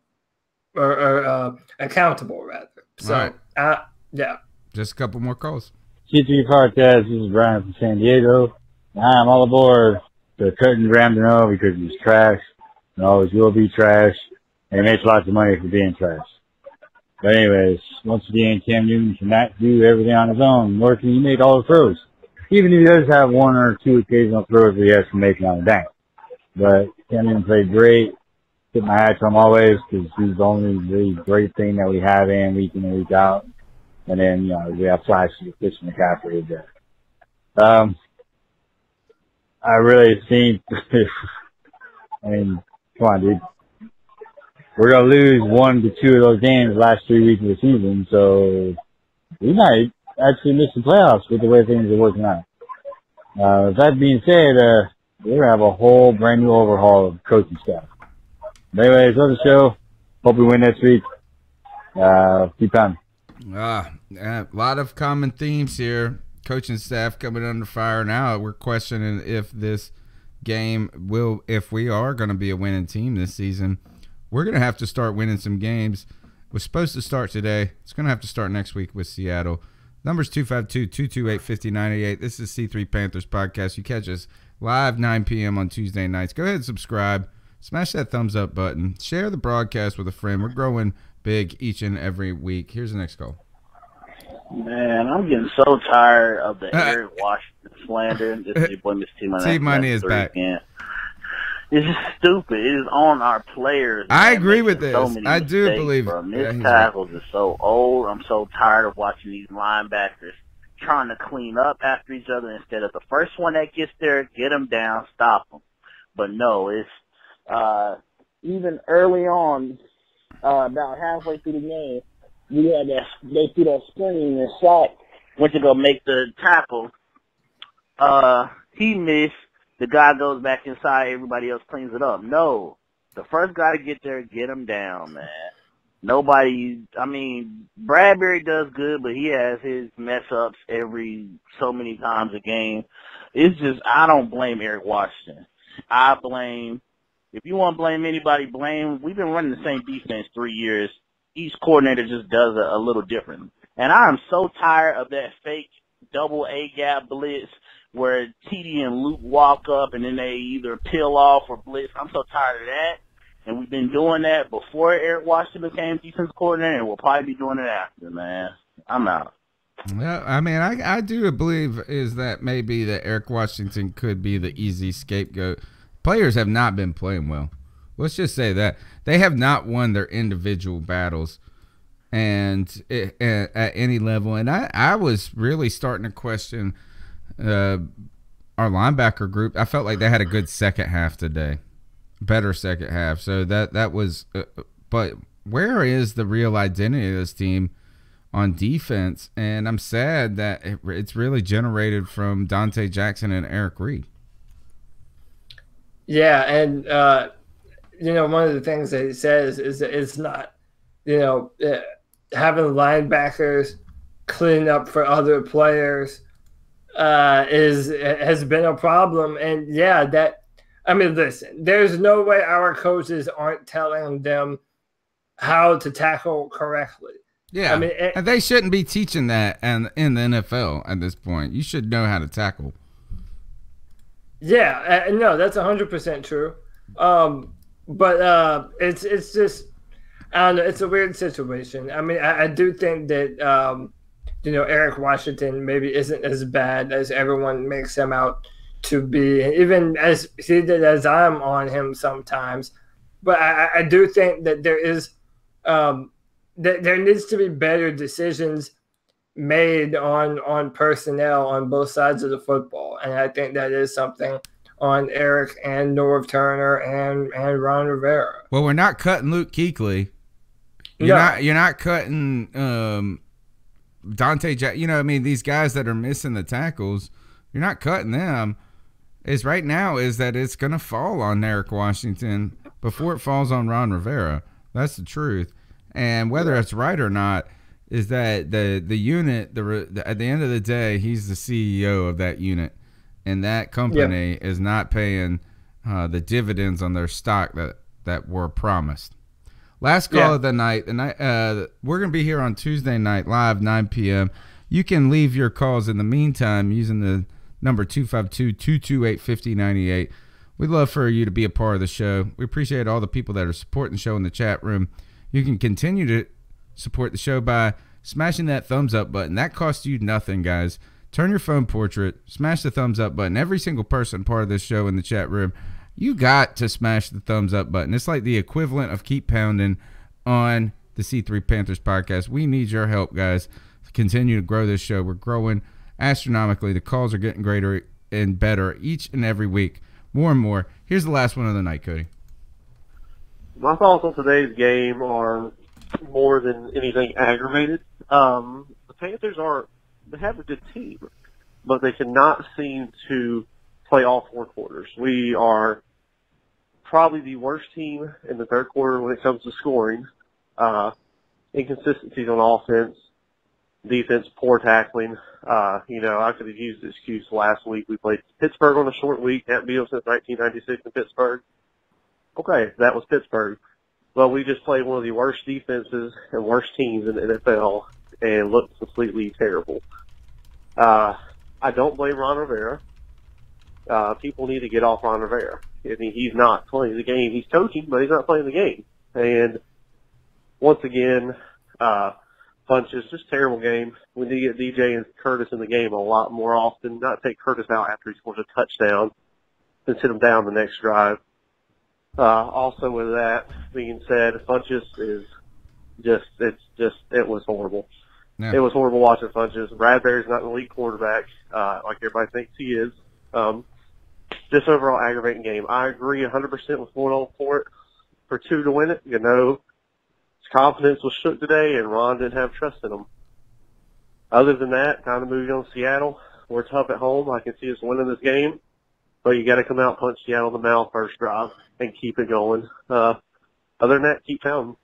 or accountable rather. So
right.
Yeah.
Just a couple more calls.
C3 Podcast, this is Brian from San Diego. I'm all aboard the curtain Graham Gano because he's trash and always will be trash, and he makes lots of money for being trash. But anyways, once again, Cam Newton cannot do everything on his own, nor can he make all the throws. Even if he does have one or two occasional throws that he has to make on the bank. But Cam Newton played great. Tip my hat to him always because he's the only really great thing that we have in week week out. And then, you know, we have flashes of Christian McCaffrey there. I really think, I mean, come on, dude. We're going to lose 1 to 2 of those games the last 3 weeks of the season, so we might actually miss the playoffs with the way things are working out. That being said, we're going to have a whole brand new overhaul of coaching staff. But anyways, love the show. Hope we win next week. Keep on.
A lot of common themes here. Coaching staff coming under fire now. We're questioning if this game if we are going to be a winning team this season. We're going to have to start winning some games. We're supposed to start today. It's going to have to start next week with Seattle. Number's 252-228-5988. This is C3 Panthers Podcast. You catch us live 9 p.m. on Tuesday nights. Go ahead and subscribe. Smash that thumbs up button. Share the broadcast with a friend. We're growing big each and every week. Here's the next call.
Man, I'm getting so tired of the Eric Washington slander. This is your boy, Miss
T-Money is back.
Again. It's just stupid. It is on our players.
I agree with this. I do believe it.
Missed tackles is so old. I'm so tired of watching these linebackers trying to clean up after each other instead of the first one that gets there, get them down, stop them. But no, it's even early on, about halfway through the game, they threw that screen and Sack went to go make the tackle. He missed. The guy goes back inside. Everybody else cleans it up. No, the first guy to get there, get him down, man. Nobody. I mean, Bradbury does good, but he has his mess ups every so many times a game. It's just I don't blame Eric Washington. I blame. If you want to blame anybody, blame. We've been running the same defense 3 years. Each coordinator just does a little different. And I am so tired of that fake double A-gap blitz where TD and Luke walk up and then they either peel off or blitz. I'm so tired of that. And we've been doing that before Eric Washington became defense coordinator, and we'll probably be doing it after, man. I'm out.
Yeah, I mean, I do believe is that maybe that Eric Washington could be the easy scapegoat. Players have not been playing well. Let's just say that. They have not won their individual battles and at any level. And I was really starting to question our linebacker group. I felt like they had a good second half today. Better second half. So that was but where is the real identity of this team on defense? And I'm sad that it's really generated from Dante Jackson and Eric Reed.
Yeah, and one of the things that he says is that it's not, having linebackers clean up for other players has been a problem. And yeah, listen, there's no way our coaches aren't telling them how to tackle correctly.
Yeah,
I mean,
and they shouldn't be teaching that and in the NFL at this point. You should know how to tackle.
Yeah, no, that's 100% true. But it's just, I don't know, it's a weird situation. I mean, I do think that Eric Washington maybe isn't as bad as everyone makes him out to be, even as heated as I'm on him sometimes. But I do think that there is there needs to be better decisions made on personnel on both sides of the football, and I think that is something on Eric and Norv Turner and Ron Rivera.
Well, we're not cutting Luke Kuechly. You're not cutting Dante Jack. I mean, these guys that are missing the tackles, you're not cutting them. Right now that it's going to fall on Eric Washington before it falls on Ron Rivera. That's the truth. And whether it's right or not is that the unit, at the end of the day, he's the CEO of that unit. And that company is not paying the dividends on their stock that were promised. Last call of the night. We're going to be here on Tuesday night live, 9 p.m. You can leave your calls in the meantime using the number 252-228-5098. We'd love for you to be a part of the show. We appreciate all the people that are supporting the show in the chat room. You can continue to support the show by smashing that thumbs up button. That costs you nothing, guys. Turn your phone portrait, smash the thumbs up button. Every single person part of this show in the chat room, you got to smash the thumbs up button. It's like the equivalent of keep pounding on the C3 Panthers podcast. We need your help, guys, to continue to grow this show. We're growing astronomically. The calls are getting greater and better each and every week, more and more. Here's the last one of the night, Cody.
My thoughts on today's game are more than anything aggravated. The Panthers they have a good team, but they cannot seem to play all four quarters. We are probably the worst team in the third quarter when it comes to scoring. Inconsistencies on offense, defense, poor tackling. I could have used the excuse last week. We played Pittsburgh on a short week. Haven't beat them since 1996 in Pittsburgh. Okay, that was Pittsburgh. Well, we just played one of the worst defenses and worst teams in the NFL and looked completely terrible. I don't blame Ron Rivera. People need to get off Ron Rivera. I mean, he's not playing the game. He's coaching, but he's not playing the game. And once again, punches, just terrible game. We need to get DJ and Curtis in the game a lot more often, not take Curtis out after he scores a touchdown and sit him down the next drive. Also with that being said, Funchess is it was horrible. Yeah. It was horrible watching Funchess. Bradbury's not an elite quarterback, like everybody thinks he is. Just overall aggravating game. I agree 100% with going on for it, for two to win it. His confidence was shook today, and Ron didn't have trust in him. Other than that, kind of moving on to Seattle. We're tough at home. I can see us winning this game. But you got to come out and punch Seattle in the mouth first drive and keep it going. Other than that, keep pounding.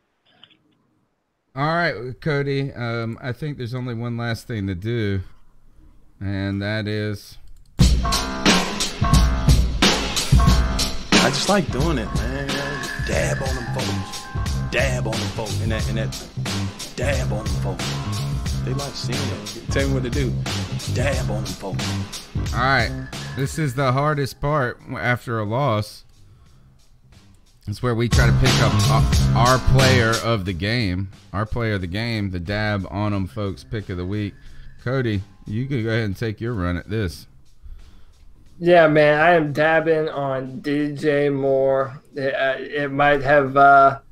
All right, Cody. I think there's only one last thing to do, and that is.
I just like doing it, man. Dab on them folks. Dab on them folks. And that dab on them folks. They like seeing it. Tell me what to do. Dab on them folks.
All right. This is the hardest part after a loss. It's where we try to pick up our player of the game. Our player of the game, the dab on them folks pick of the week. Cody, you can go ahead and take your run at this.
Yeah, man, I am dabbing on DJ Moore. It might have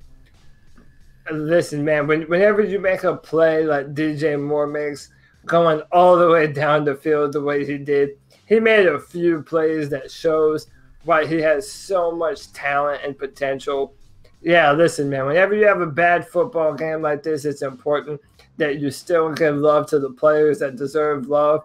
listen, man, whenever you make a play like DJ Moore makes, going all the way down the field the way he did, he made a few plays that shows why he has so much talent and potential. Yeah, listen, man, whenever you have a bad football game like this, it's important that you still give love to the players that deserve love.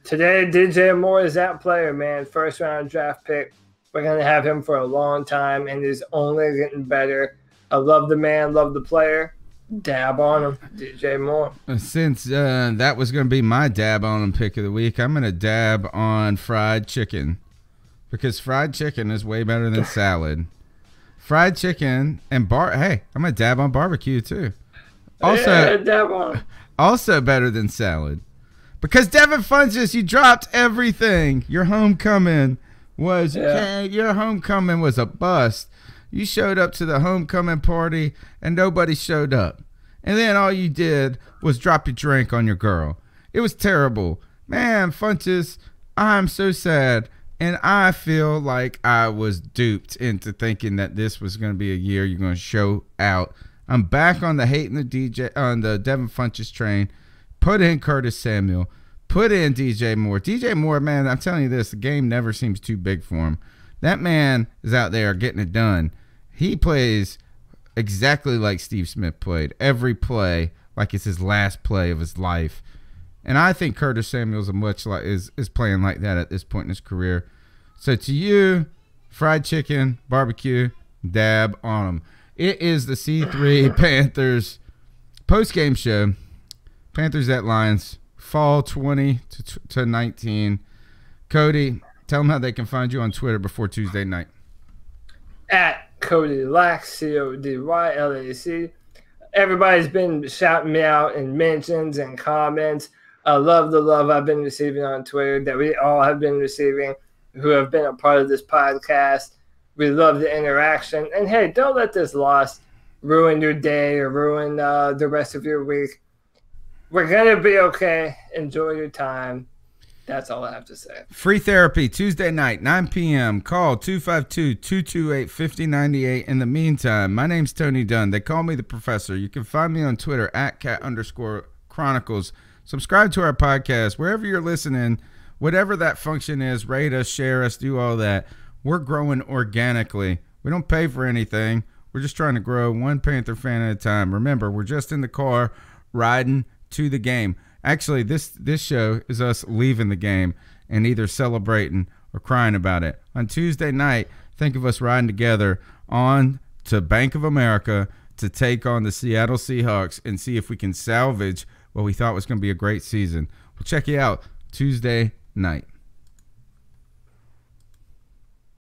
Today, DJ Moore is that player, man. First-round draft pick. We're going to have him for a long time, and he's only getting better. I love the man, love the player. Dab on him, DJ Moore.
Since that was going to be my dab on him pick of the week, I'm going to dab on fried chicken because fried chicken is way better than salad. Fried chicken and hey, I'm going to dab on barbecue too. Also better than salad. Because Devin Funchess, you dropped everything. Your homecoming was a bust. You showed up to the homecoming party and nobody showed up. And then all you did was drop your drink on your girl. It was terrible. Man, Funchess, I'm so sad. And I feel like I was duped into thinking that this was going to be a year you're going to show out. I'm back on the hating the Devin Funchess train. Put in Curtis Samuel. Put in DJ Moore. DJ Moore, man, I'm telling you this, the game never seems too big for him. That man is out there getting it done. He plays exactly like Steve Smith played. Every play like it's his last play of his life. And I think Curtis Samuel's is playing like that at this point in his career. So to you, fried chicken, barbecue, dab on him. It is the C3 Panthers post-game show. Panthers at Lions, fall 20 to 19. Cody, tell them how they can find you on Twitter before Tuesday night.
At Cody Lack, CODYLAC. Everybody's been shouting me out in mentions and comments. I love the love I've been receiving on Twitter, that we all have been receiving who have been a part of this podcast. We love the interaction. And, hey, don't let this loss ruin your day or ruin the rest of your week. We're going to be okay. Enjoy your time. That's all I have to say.
Free therapy, Tuesday night, 9 p.m. Call 252-228-5098. In the meantime, my name's Tony Dunn. They call me the Professor. You can find me on Twitter at @cat_chronicles. Subscribe to our podcast wherever you're listening, whatever that function is. Rate us, share us, do all that. We're growing organically. We don't pay for anything. We're just trying to grow one Panther fan at a time. Remember, we're just in the car riding to the game. Actually, this show is us leaving the game and either celebrating or crying about it. On Tuesday night, think of us riding together on to Bank of America to take on the Seattle Seahawks and see if we can salvage what we thought was going to be a great season. We'll check you out Tuesday night.